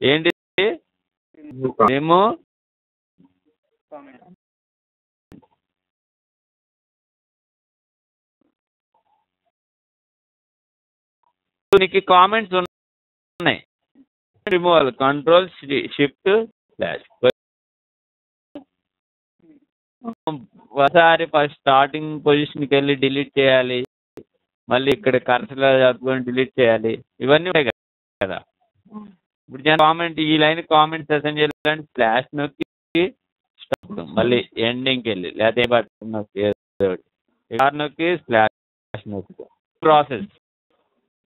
ఏంటి మేము నీకు కామెంట్స్ ఉన్నాయి, రిమూవల్ కంట్రోల్ / ఒకసారి ఫస్ట్ స్టార్టింగ్ పొజిషన్కి వెళ్ళి డిలీట్ చేయాలి, మళ్ళీ ఇక్కడ కర్సర్లో చెప్పుకొని డిలీట్ చేయాలి, ఇవన్నీ ఉన్నాయి కదా. ఇప్పుడు నేను కామెంట్ ఈ లైన్ కామెంట్స్ అసైన్ చేయాలంటే స్లాష్ నొక్కి మళ్ళీ ఎండింగ్కి వెళ్ళి, లేకపోతే ఏ బటన్ నొక్కి నొక్కి స్లాష్ నొక్కి ప్రాసెస్.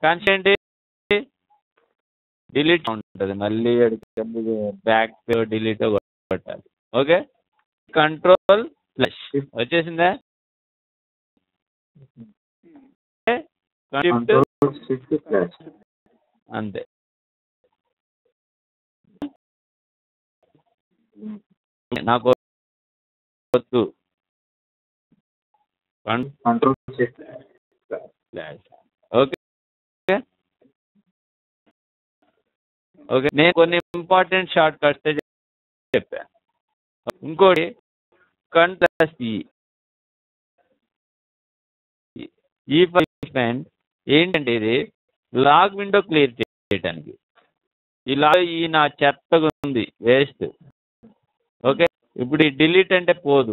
కానీ ఏంటి, డిలీట్ ఉంటుంది, మళ్ళీ బ్యాక్ డిలీట్ కొట్టాలి. ఓకే, కంట్రోల్ / వచ్చేసిందా? అంతే. నాకు వద్దు కంట్రోల్ / ఓకే. ఓకే, నేను కొన్ని ఇంపార్టెంట్ షార్ట్ కట్స్ చెప్పాను. ఇంకోటి కంట్రోల్ ఈ ఫైల్ ఏంటంటే ఇది లాగ్ విండో క్లియర్ చేయడానికి. ఇలా ఈ నా చెత్తగా ఉంది, వేస్ట్. ఓకే, ఇప్పుడు ఈ డిలీట్ అంటే పోదు,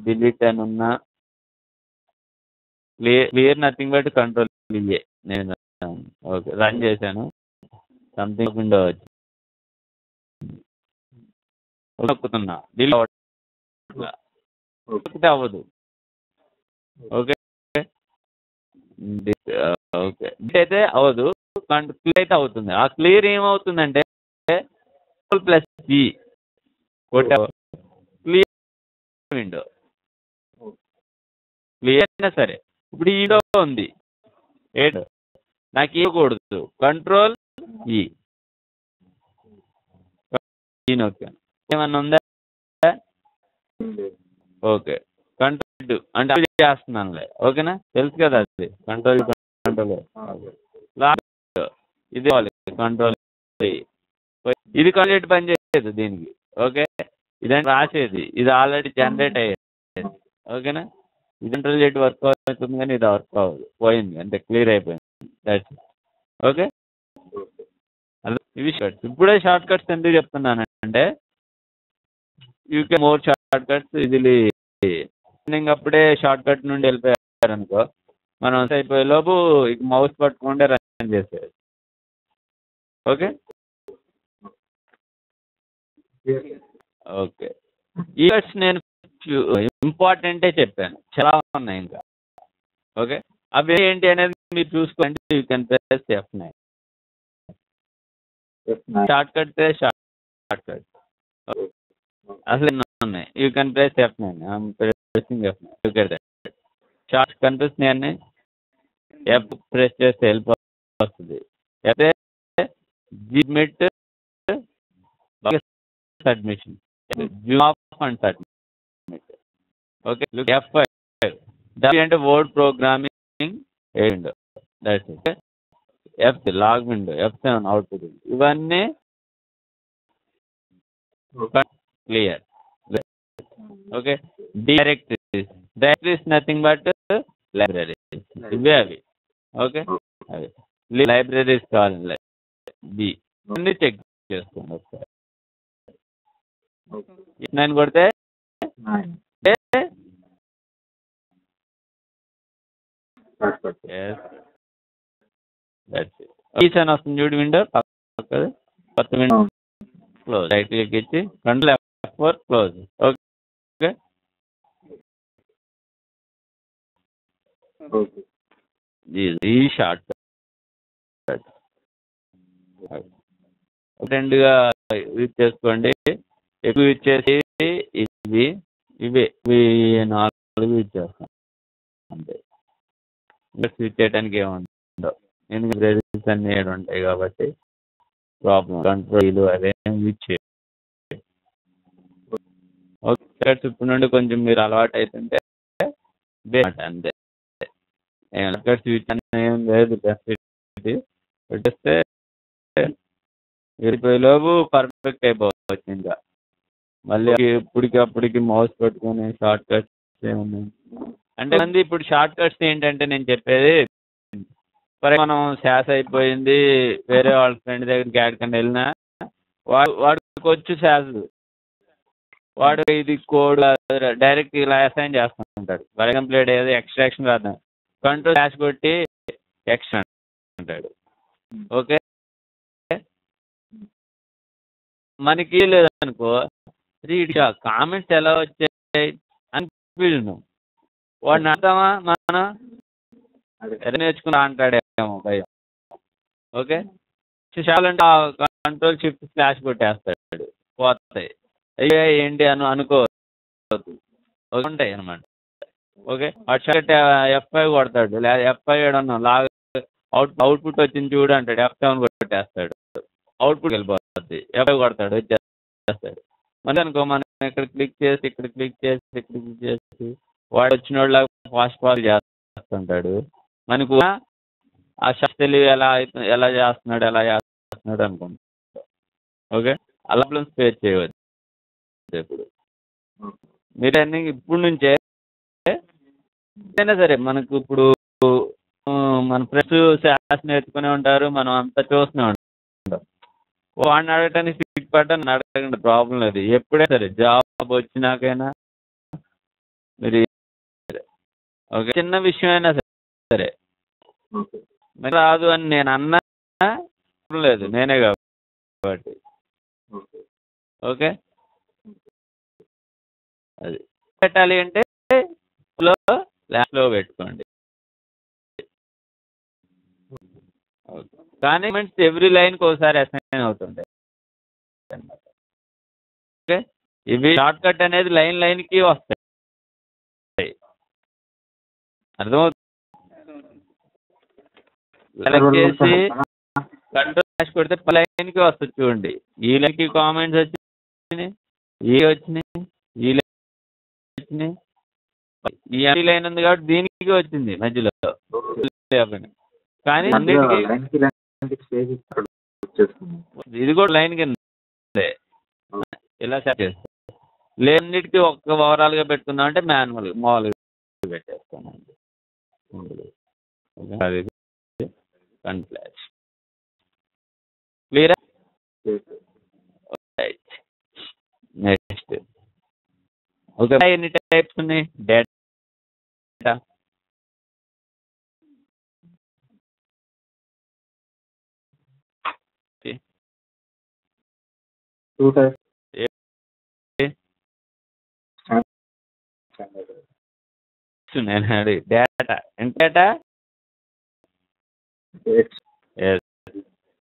డిలీట్ అని ఉన్నా క్లియర్ నథింగ్ బట్ కంట్రోల్ ఇయ్యే నేను ఓకే రన్ చేశాను సంథింగ్ విండో వచ్చి నొక్కుతున్నా డిలీట్ అవ్వదు ఓకే ఓకే అయితే అవ్వదు క్లియర్ అయితే అవుతుంది. ఆ క్లియర్ ఏమవుతుందంటే plus G clear window clear అయినా సరే ఇప్పుడు ఈ విండో ఉంది నాకు ఇవ్వకూడదు కంట్రోల్ ఈ నొక్కాను ఏమన్నా ఉందా ఓకే కంట్రోల్ అంటే చేస్తున్నానులే ఓకేనా తెలుసు కదా అది కంట్రోల్ ఇది కంట్రోల్ ఇది కంప్లీట్ పని చేయలేదు దీనికి ఓకే ఇదంటే రాసేది ఇది ఆల్రెడీ జనరేట్ అయ్యేది ఓకేనా ఇది కంట్రోల్ చేసి వర్క్ అవుతుంది కానీ ఇది వర్క్ అవ్వదు పోయింది అంటే క్లియర్ అయిపోయింది దట్స్ ఓకే ఇవి షార్ట్ ఇప్పుడే షార్ట్ కట్స్ ఎందుకు చెప్తున్నానంటే you can more short cuts ఇది అప్పుడే షార్ట్ కట్ నుండి వెళ్ళిపోయారు అనుకో మనం అయిపోయే లోపు మౌస్ పట్టుకుంటే రన్ చేసేది ఓకే ఓకే ఈ కట్స్ నేను ఇంపార్టెంటే చెప్పాను చాలా ఉన్నాయి ఇంకా ఓకే అవి ఏంటి అనేది మీరు చూసుకోండి you can press F9 shortcut shortcut అసలు ఎన్నో ఉన్నాయి you can press F9 pressing F9 okay short కనిపిస్తున్నాయి అన్ని ఎఫ్ ప్రెస్ చేస్తే వెళ్ళిపోతుంది అయితే జిమిట్ submission zoom off and submit okay F5 అంటే word programming window that's okay F log window F7 output ఇవన్నీ clear okay directories nothing but libraries ఇవే అవి ఓకే అవి లైబ్రరీస్ కావాలి బి అన్ని చెక్ చేసుకోండి ఒకసారి F9 కొడితే కీస్ అని వస్తుంది చూడు విండో కొత్త విండో క్లోజ్ రైట్ క్లిక్ ఇచ్చి కంట్రోల్ F4 క్లోజ్ ఓకే ఈ షార్ట్ కట్ రెండుగా యూజ్ చేసుకోండి ఎక్కువ యూజ్ చేసి ఇవే 4 యూజ్ చేస్తాం అంతే యూజ్ చేయడానికి ఏముండవు ఎందుకంటే బ్రషెస్ అన్నీ 7 ఉంటాయి కాబట్టి ప్రాబ్లం కంట్రోల్ అదేం యూజ్ చేయాలి ఓకే ఇప్పుడు నుండి కొంచెం మీరు అలవాటు అవుతుంటే అంతే ఏం లేదు పెట్టేస్తే లోపు పర్ఫెక్ట్ అయిపోవచ్చు ఇంకా మళ్ళీ ఇప్పటికప్పటికి మౌస్ పెట్టుకొని షార్ట్ కట్స్ ఏమున్నాయి అంటే మంది ఇప్పుడు షార్ట్ కట్స్ ఏంటంటే నేను చెప్పేది మనం శాస్ అయిపోయింది వేరే వాళ్ళ ఫ్రెండ్ దగ్గరికి ఎక్కడికైనా వెళ్ళినా వాడికి వచ్చి శాస్ వాడు ఇది కోడ్ డైరెక్ట్ ఇలా అసైన్ చేస్తుంటాడు ఫర్ ఎగ్జాంపుల్ ఏదో ఎక్స్ట్రాక్షన్ రాద్దాం కంట్రోల్ డాష్ కొట్టి ఎక్స్ట్రా అంటాడు ఓకే మనకి లేదనుకో కామెంట్స్ ఎలా వచ్చాయి అని ఫీల్ను వాడిని అర్థమా మనం నేర్చుకున్నా అంటాడేమో భయం ఓకే చాలంటే కంట్రోల్ షిఫ్ట్ స్లాష్ కొట్టేస్తాడు పోతాయి అయ్యే ఏంటి అనుకోవద్దు ఉంటాయి అనమాట ఓకే అటు F5 కొడతాడు లేదా F5 ఏడన్నా లాగా అవుట్పుట్ వచ్చింది చూడు అంటాడు F7 కొట్టేస్తాడు అవుట్పుట్ వెళ్ళిపోతుంది F5 కొడతాడు వచ్చేస్తాడు మళ్ళీ అనుకో మనం ఇక్కడ క్లిక్ చేసి వాడు వచ్చిన వాళ్ళ ఫాస్ట్ చేస్తుంటాడు మనకు ఆ శక్తులు ఎలా చేస్తున్నాడు అనుకుంటా ఓకే అలా స్పేర్ చేయవచ్చు ఇప్పుడు మీరన్నీ ఇప్పుడు నుంచే అయినా సరే మనకు ఇప్పుడు మన ఫ్రెండ్స్ శాస్ నేర్చుకునే ఉంటారు మనం అంతా చూస్తూనే ఉంటాం వాడిని అడగటానికి సిక్ పడ్డా అడగండి ప్రాబ్లం లేదు ఎప్పుడైనా సరే జాబ్ వచ్చినాకైనా మీరు ఓకే చిన్న విషయం అయినా సరే మరి రాదు అని నేను అన్నా లేదు నేనే కాబట్టి ఓకే అది పెట్టాలి అంటే లాస్ట్లో పెట్టుకోండి. కానీ ఎవ్రీ లైన్కి ఒకసారి అసైన్ అవుతుంటాయి. ఓకే ఇవి షార్ట్ కట్ అనేది లైన్కి వస్తాయి. అర్థమవుతుంది. సెలెక్ట్ చేసి కంట్రోల్ కొడితే లైన్కి వస్తుంది చూడండి. ఈ లైన్కి కామెంట్స్ వచ్చినాయి, ఈ వచ్చినాయి, ఈ లైన్ వచ్చినాయి, ఈ లైన్ ఉంది కాబట్టి దీనికి వచ్చింది మధ్యలో. కానీ ఇది కూడా లైన్ కింద ఇలా సెట్ చేస్తాం. లేనిటికి ఒక్క ఓవరాల్గా పెట్టుకుందాం అంటే మామూలుగా పెట్టేస్తానండి. క్లియరా? నెక్స్ట్ ఓకే ఎన్ని టైప్స్ ఉన్నాయి డేటా? డేటా డేటా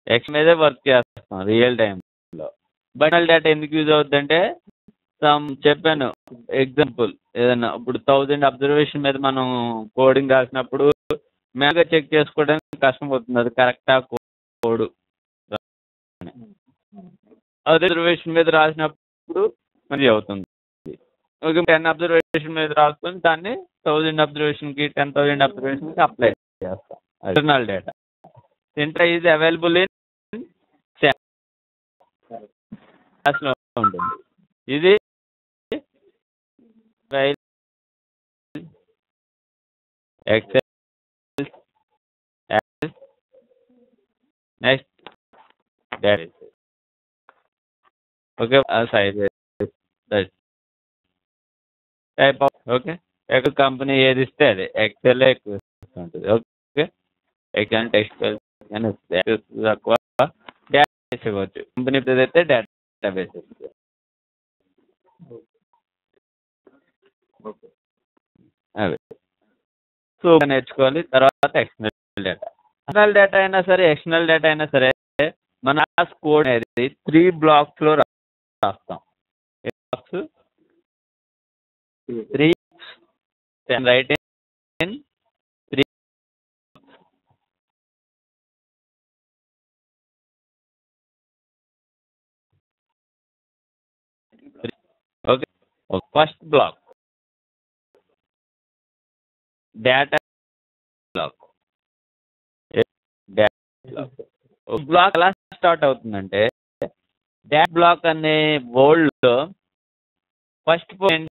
ఎక్స్ మీదే వర్క్ చేస్తాం రియల్ టైంలో. బట్ డేటా ఎందుకు యూజ్ అవుతుందంటే చెప్పాను ఎగ్జాంపుల్ ఏదన్నా ఇప్పుడు 1000 అబ్జర్వేషన్ మీద మనం కోడింగ్ రాసినప్పుడు మేగా చెక్ చేసుకోవడానికి కష్టం అవుతుంది. అది కరెక్టా కోడ్ అబ్జర్వేషన్ మీద రాసినప్పుడు మంచి అవుతుంది. ఓకే 10 అబ్జర్వేషన్ మీద రాసుకొని దాన్ని 1000 అబ్జర్వేషన్కి 10,000 అబ్జర్వేషన్కి అప్లై చేస్తాం. Internal data inter is available in లో ఉంటుంది. ఇది excel next data okay size type of okay ఎక్కువ కంపెనీ ఏది ఇస్తే అది ఎక్సెల్ ఎక్కువ ఉంటుంది. ఓకే ఎక్సెల్ టెక్స్టైల్ తక్కువ డేటాబేస్ ఇవ్వచ్చు. కంపెనీ అయితే డేటాబేస్ అవి సో నేర్చుకోవాలి. తర్వాత ఎక్స్టర్నల్ డేటా. ఇంటర్నల్ డేటా అయినా సరే ఎక్స్టర్నల్ డేటా అయినా సరే మన కోడ్ అనేది 3 బ్లాక్స్లో రాస్తాం. 3 write in 3 okay first block data block. Block ఎలా స్టార్ట్ అవుతుందంటే డేటా బ్లాక్ అనే వర్డ్లో ఫస్ట్ పాయింట్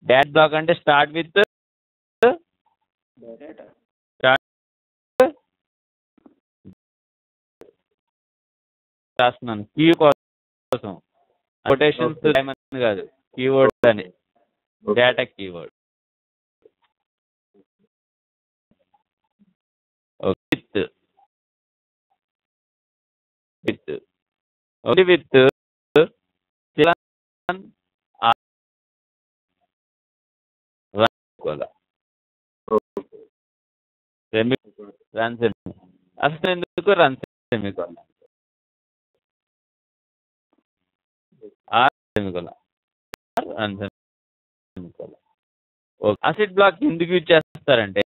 డేటా బ్లాక్ అంటే స్టార్ట్ విత్ రాస్తున్నాను కీ కోసం కొటేషన్స్ కాదు కీవర్డ్ అని data keyword with with only with run అసలు ఎందుకు రన్ సెమికోలన్ అసెట్ బ్లాక్ ఎందుకు యూజ్ చేస్తారంటే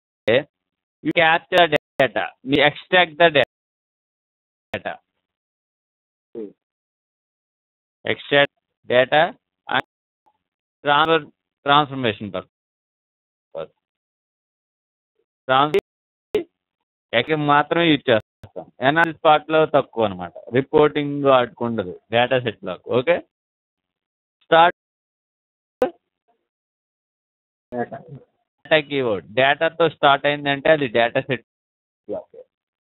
యూ క్యాప్చర్ డేటా, మీ extract the data, extract data and transformation purpose మాత్రమే యూజ్ చేస్తాం. ఎనాలిసిస్ పార్ట్లో తక్కువ అనమాట. రిపోర్టింగ్ వాటికి ఉండదు data set block. Okay start data keyword డేటాతో స్టార్ట్ అయిందంటే అది డేటా సెట్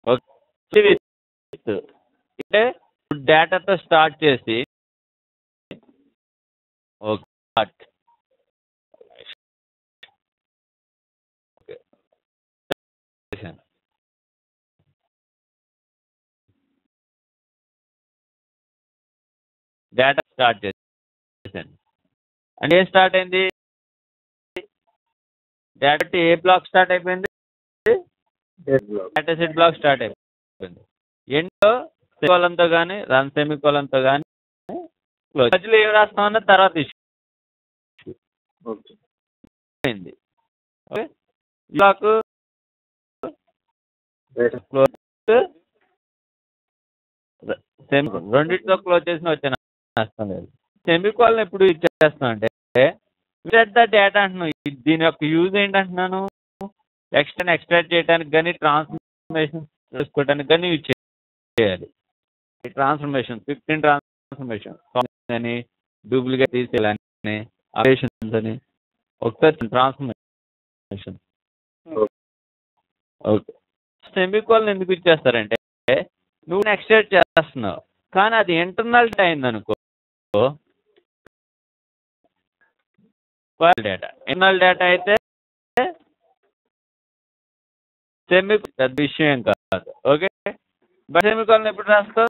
ఓకే అంటే డేటాతో స్టార్ట్ చేసి ఓకే డేటా స్టార్ట్ చేశాను అంటే ఏం స్టార్ట్ అయింది డేటా ఏ బ్లాక్ స్టార్ట్ అయిపోయింది డేటా సెట్ బ్లాక్ స్టార్ట్ అయిపోయింది ఎండ్లో సెమికోలంతో కానీ రన్ సెమికోలంతో కానీ మధ్యలో ఏం రాస్తామన్న తర్వాత ఇష్యూ అయింది ఓకే బ్లాక్ రెండింటితో క్లోజ్ చేసిన వచ్చే నష్టం లేదు సెమికోల్ని ఎప్పుడు ఇచ్చేస్తాం అంటే విత్ ద డేటా అంటున్నాను దీని యొక్క యూజ్ ఏంటంటున్నాను ఎక్స్ట్రాక్ట్ చేయడానికి కానీ ట్రాన్స్ఫర్మేషన్ చేసుకోవడానికి కానీ యూజ్ చేయాలి ట్రాన్స్ఫర్మేషన్ 15 ట్రాన్స్ఫర్మేషన్ అని డూప్లికేట్ తీసేయాలని ఆపరేషన్స్ అని ఒకసారి ట్రాన్స్ఫర్మేషన్ ఓకే సెమికోల్ని ఎందుకు ఇచ్చేస్తారంటే నువ్వు ఎక్స్ట్రాక్ట్ చేస్తున్నావు కానీ అది ఇంటర్నల్ డేటా అయిందనుకో డేటా ఇంటర్నల్ డేటా అయితే సెమికోల్ పెద్ద విషయం కాదు ఓకే బట్ సెమికోల్ని ఎప్పుడు రాస్తావు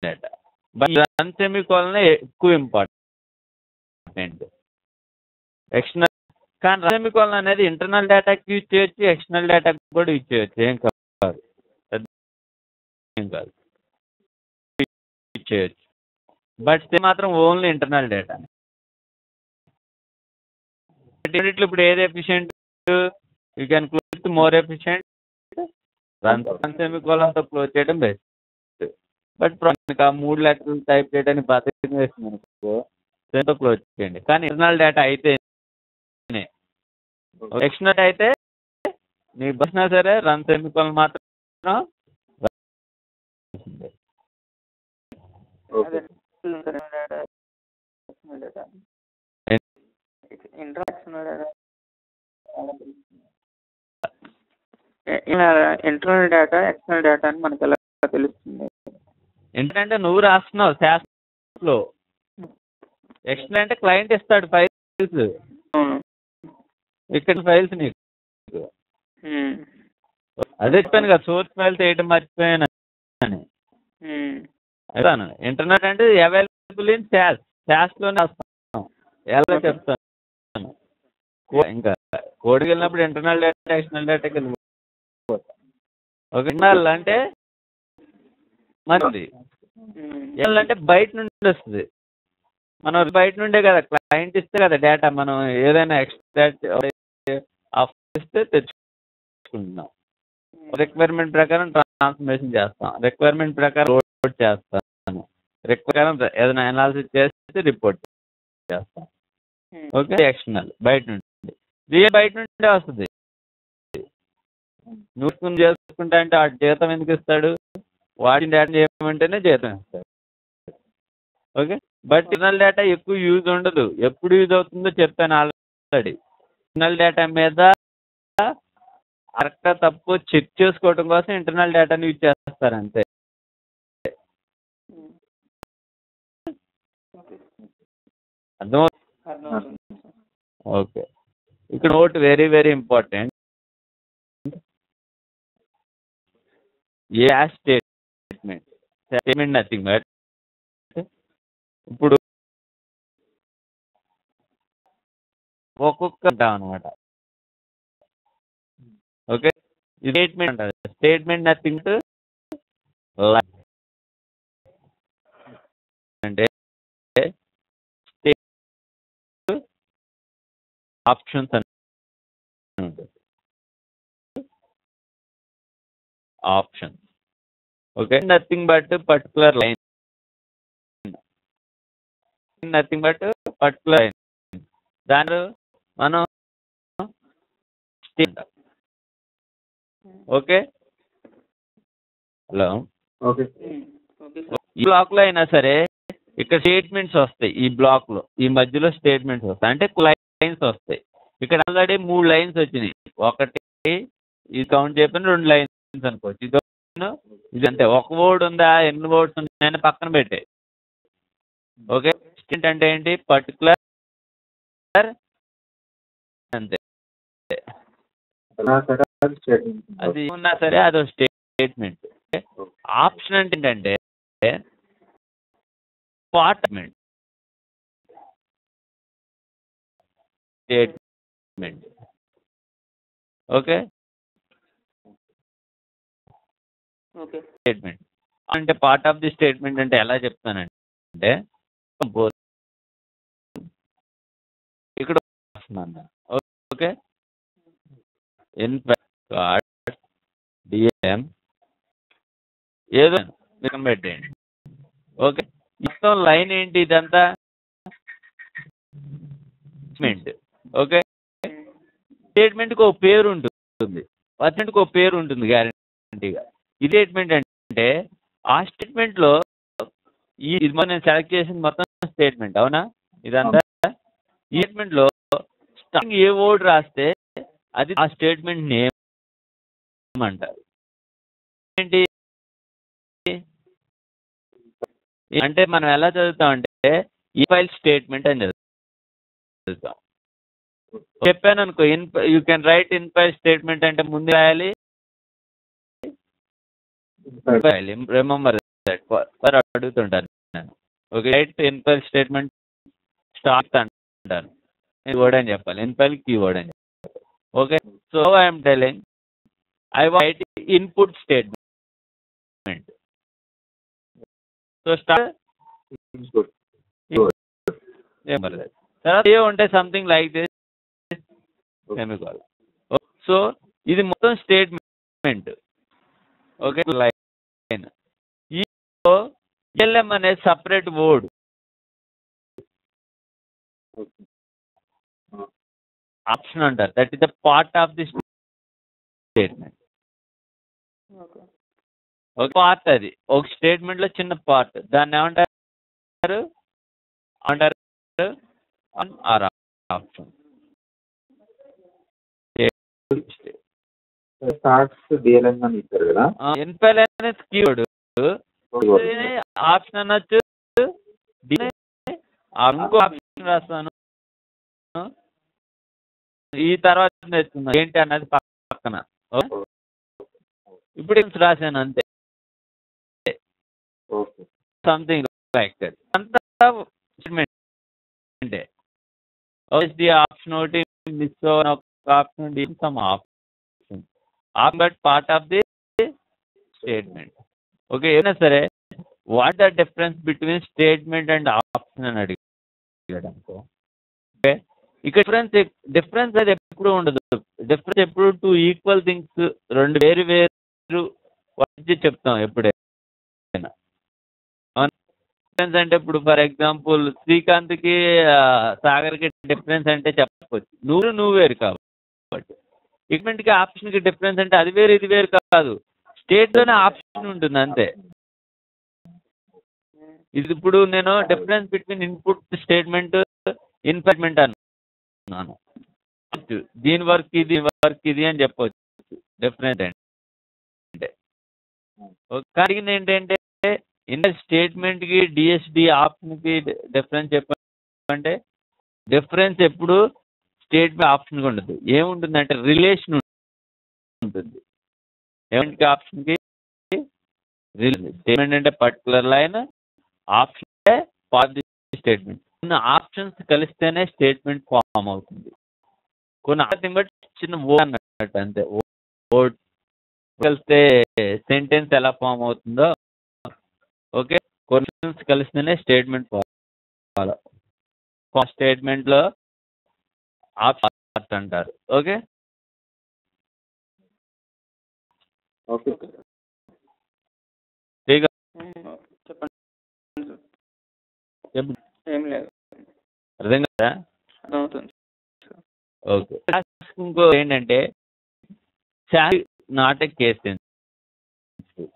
డేటా బట్ రన్ సెమికోల్ని ఎక్కువ ఇంపార్టెంట్ ఎక్స్టర్నల్ కానీ రన్ సెమికోలన్ అనేది ఇంటర్నల్ డేటాకి యూజ్ చేయొచ్చు ఎక్స్టర్నల్ డేటాకి కూడా యూజ్ చేయొచ్చు ఏం కాదు యూజ్ చేయొచ్చు బట్ మాత్రం ఓన్లీ ఇంటర్నల్ డేటా ఇప్పుడు ఏది efficient you can close more efficient run సెమికోలన్తో క్లోజ్ చేయడం బెస్ట్ బట్ ఆ 3 లెటర్లు టైప్ చేయడానికి బాధ్యత వేస్తుంది అనుకో దాంతో క్లోజ్ చేయండి కానీ ఇంటర్నల్ డేటా అయితే ఎక్స్టర్నల్ అయితే నీ బస్నా సరే రన్ సెమికోలన్ మాత్రం ఇంటర్నల్ డేటా ఎక్స్టర్నల్ డేటా అని మనకి ఎలా తెలుస్తుంది ఏంటంటే నువ్వు రాస్తున్నావు శాస్త్రంలో ఎక్స్టర్నల్ అంటే క్లయింట్ ఇస్తాడు ఫైల్స్ ఇక్కడ ఫైల్స్ నీకు అదే చెప్పాను కదా సోర్స్ ఫైల్స్ వేయడం మర్చిపోయాను అని అదాను ఇంటర్నెట్ అంటే అవైలబుల్ ఇన్ శాస్లోనే వస్తాను ఎలా చెప్తాను ఇంకా కోడ్కి వెళ్ళినప్పుడు ఇంటర్నల్ డేటా ఎక్స్టర్నల్ డేటాకి వెళ్ళిపోతాం ఓకే ఇంటర్నల్ అంటే మంచిది ఎక్స్టర్నల్ అంటే బయట నుండి వస్తుంది మనం బయట నుండే కదా క్లయింట్ ఇస్తే కదా డేటా మనం ఏదైనా ఎక్స్ట్రాక్ట్ ఇస్తే తెచ్చుకుంటున్నాం రిక్వైర్మెంట్ ప్రకారం ట్రాన్స్ఫర్మేషన్ చేస్తాం రిక్వైర్మెంట్ ప్రకారం రిపోర్ట్ చేస్తాను ప్రకారం ఏదైనా అనాలిసిస్ చేస్తే రిపోర్ట్ చేస్తాం ఓకే ఎక్స్టర్నల్ బయట నుండి రియల్ బయట నుండే వస్తుంది నువ్వు చేసుకుంటా అంటే ఆ జీతం ఎందుకు ఇస్తాడు వాడిన డేటా చేయమంటేనే జీతం ఇస్తాడు ఓకే బట్ ఇంటర్నల్ డేటా ఎక్కువ యూజ్ ఉండదు ఎప్పుడు యూజ్ అవుతుందో చెప్తాను ఆల్రెడీ ఇంటర్నల్ డేటా మీద కరెక్టా తప్పు చెక్ చేసుకోవడం కోసం ఇంటర్నల్ డేటాని యూజ్ చేస్తారు అంతే అర్థం ఓకే ఇక్కడ note very very important A statement nothing but ఇప్పుడు ఒక్కొక్క అంటాం అనమాట ఓకే స్టేట్మెంట్ అంటారు స్టేట్మెంట్ నథింగ్ అంటే ఆప్షన్స్ అని ఉంటుంది options okay nothing but particular line nothing but particular line దాని మనం ఓకే హలో ఓకే ఈ బ్లాక్లో అయినా సరే ఇక్కడ స్టేట్మెంట్స్ వస్తాయి ఈ బ్లాక్లో ఈ మధ్యలో స్టేట్మెంట్స్ వస్తాయి అంటే లైన్స్ వస్తాయి ఇక్కడ ఆల్రెడీ 3 లైన్స్ వచ్చినాయి. ఒకటి ఇది కౌంట్ చెప్పిన 2 లైన్స్ అనుకోవచ్చు. ఇది అంతే. ఒక వర్డ్ ఉందా, ఎన్ని వర్డ్స్ ఉన్నాయని పక్కన పెట్టే. ఓకే, స్టేట్మెంట్ అంటే ఏంటి? పర్టికులర్ అంతే. అది ఉన్నా సరే అదో స్టేట్మెంట్. ఆప్షన్ అంటే ఏంటంటే స్టేట్మెంట్ స్టేట్మెంట్ ఓకే. స్టేట్మెంట్ అంటే పార్ట్ ఆఫ్ ది స్టేట్మెంట్ అంటే ఎలా చెప్తానంటే ఇక్కడ ఓకే డిఎం ఏదో పెట్టేయండి. ఓకే, మొత్తం లైన్ ఏంటి? ఇదంతా స్టేట్మెంట్. ఓకే, స్టేట్మెంట్కి ఒక పేరు ఉంటుంది, పర్సెంట్కి ఒక పేరు ఉంటుంది గ్యారంటీగా. ఈ స్టేట్మెంట్ అంటే ఆ స్టేట్మెంట్లో ఇది నేను సెలెక్ట్ చేసిన మొత్తం స్టేట్మెంట్ అవునా? ఇదంతా ఈ స్టేట్మెంట్లో స్టార్టింగ్ ఏ వర్డ్ రాస్తే అది ఆ స్టేట్మెంట్ నేమ్ అంటారు. ఏంటి అంటే మనం ఎలా చదువుతాం అంటే ఈ ఫైల్ స్టేట్మెంట్ అని చదువుతాం. చెప్పాను అనుకో, you can write in file statement అంటే ముందు రాయాలి రిమెంబర్ దట్ ఫర్ అడుగుతుంటాను నేను. Okay, right in file statement start అంటాను. వర్డ్ అని చెప్పాలి, ఇన్ ఫైల్ కీవర్డ్ అని చెప్పాలి. Okay, so I'm telling I want input statement. So start unte something like this semicolon. So ఇది మొత్తం స్టేట్మెంట్. ఓకే, లైన్ ఎల్ఎం అనే separate word. Option అంటారు. That is the part of the statement. ఒక part, అది ఒక statement లో చిన్న part. దాన్ని ఏమంటారు? ఆప్షన్. ఎన్ఫైల్ అనేది కీవర్డ్. ఆప్షన్ అనొచ్చు. ఇంకో ఆప్షన్ రాస్తాను, ఈ తర్వాత నేర్చుకుందాం ఏంటి అన్నది పక్కన. ఇప్పుడు రాశాను అంతే, సంథింగ్ లైక్ దట్. అంతా అంటే ది ఆప్షన్ ఒకటి miss option some option but part of the statement. Okay, ఏదైనా సరే what the difference between statement and option అని అడిగాడు అనుకో. ఓకే, ఇక్కడ డిఫరెన్స్ అది ఎప్పుడు ఉండదు. డిఫరెన్స్ ఎప్పుడు 2 ఈక్వల్ థింగ్స్, 2 వేరు చెప్తాం ఎప్పుడైనా. డిఫరెన్స్ అంటే ఇప్పుడు ఫర్ ఎగ్జాంపుల్ శ్రీకాంత్కి సాగర్కి డిఫరెన్స్ అంటే చెప్పవచ్చు, నువ్వు వేరు కాబట్టి. స్టేట్మెంట్కి ఆప్షన్కి డిఫరెన్స్ అంటే అది వేరు ఇది వేరు కాదు, స్టేట్లోనే ఆప్షన్ ఉంటుంది అంతే. ఇది ఇప్పుడు నేను డిఫరెన్స్ బిట్వీన్ ఇన్పుట్ స్టేట్మెంట్ ఇన్పుట్మెంట్ అన్నాను. దీని వర్క్ ఇది అని చెప్పవచ్చు డిఫరెన్స్ అంటే. అడిగింది ఏంటంటే ఇన్ స్టేట్మెంట్ కి డిఎస్డి ఆప్షన్ కి డిఫరెన్స్ చెప్పంటే డిఫరెన్స్ ఎప్పుడు స్టేట్మెంట్ ఆప్షన్ కి ఉండదు. ఏముంటుందంటే రిలేషన్ ఉంటుంది. ఏమంటే ఆప్షన్ కి స్టేట్మెంట్ అంటే పర్టికులర్ లైన్, ఆప్షన్ అంటే పార్ట్ స్టేట్మెంట్. కొన్ని ఆప్షన్స్ కలిస్తేనే స్టేట్మెంట్ ఫామ్ అవుతుంది. కొన్ని ఆప్షన్ బట్టి చిన్న వర్డ్ అన్నట్టు అంతే. వర్డ్ కలిస్తే సెంటెన్స్ ఎలా ఫామ్ అవుతుందో, ఓకే, క్వశ్చన్స్ కలిస్తేనే స్టేట్మెంట్ స్టేట్మెంట్ లో ఆప్షన్ అంటారు. ఓకే, ఏం లేదు, అర్థం కదా? ఓకే, ఇంకో ఏంటంటే నాట్ ఏ కేస్ సెన్సిటివ్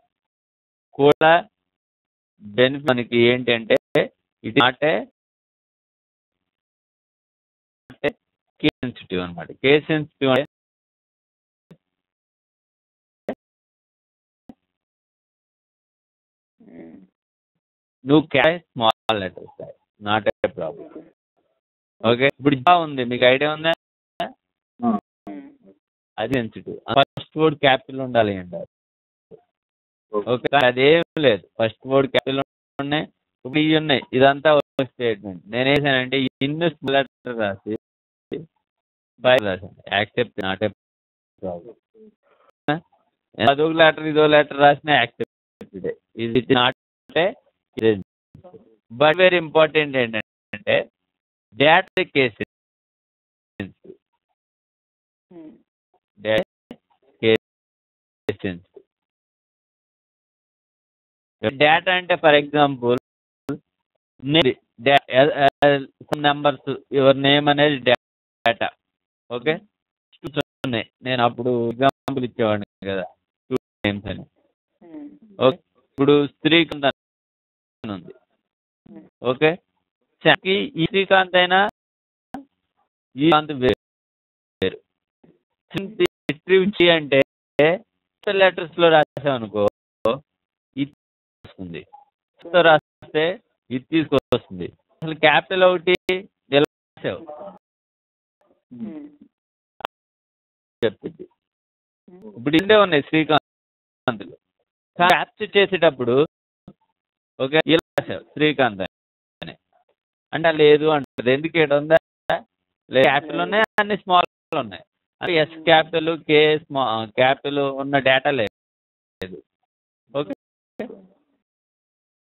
కూడా బెనిఫిట్ మనకి ఏంటంటే it not a case sensitive అనమాట. కేస్ సెన్సిటివ్ అంటే నువ్వు small letters not a problem. Okay, ఇప్పుడు జా ఉంది, మీకు ఐడియా ఉందా? అది సెన్సిటివ్. ఫస్ట్ వర్డ్ క్యాపిటల్ ఉండాలి అంటారు. ఓకే, అదేం లేదు, ఫస్ట్ వర్డ్ క్యాపిటల్ ఉన్నాయి. ఇప్పుడు ఇవి ఉన్నాయి, ఇదంతా స్టేట్మెంట్. నేను వేసానంటే ఇన్ని స్మాల్ లెటర్ రాసి రాశాను, యాక్సెప్ట్ నాట్ ఏ ప్రాబ్లం. అదొక లెటర్ ఇదో లెటర్ రాసిన యాక్సెప్టెడ్. ఇది not a. But very important ఏంటంటే డేటా కేస్ డేటా అంటే for example numbers, your name అనేది డేటా. ఓకే, ఉన్నాయి, నేను అప్పుడు ఎగ్జాంపుల్ ఇచ్చేవాడిని కదా, 2 నేమ్స్ అని. ఓకే, ఇప్పుడు శ్రీకాంత్ ఉంది. ఓకే, ఈ శ్రీకాంత్ అయినా ఈ కాంత్ వేరు. అంటే లెటర్స్ లో రాసామనుకో ఇది వస్తుంది, రాస్తే ఇది తీసుకొస్తుంది. అసలు క్యాపిటల్ ఒకటి రాసావు చెప్తుంది. ఇప్పుడు ఇండే ఉన్నాయి శ్రీకాంత్లు, క్యాప్చర్ చేసేటప్పుడు ఓకే ఇలా రాసావు శ్రీకాంత్ అని అంటే లేదు అంటది. ఎందుకు ఇక్కడ ఉందా? క్యాపిటల్ ఉన్నాయి, అన్ని స్మాల్ ఉన్నాయి. ఎస్ క్యాపిటల్, కే క్యాపిటల్ ఉన్న డేటా లేదు. ఓకే,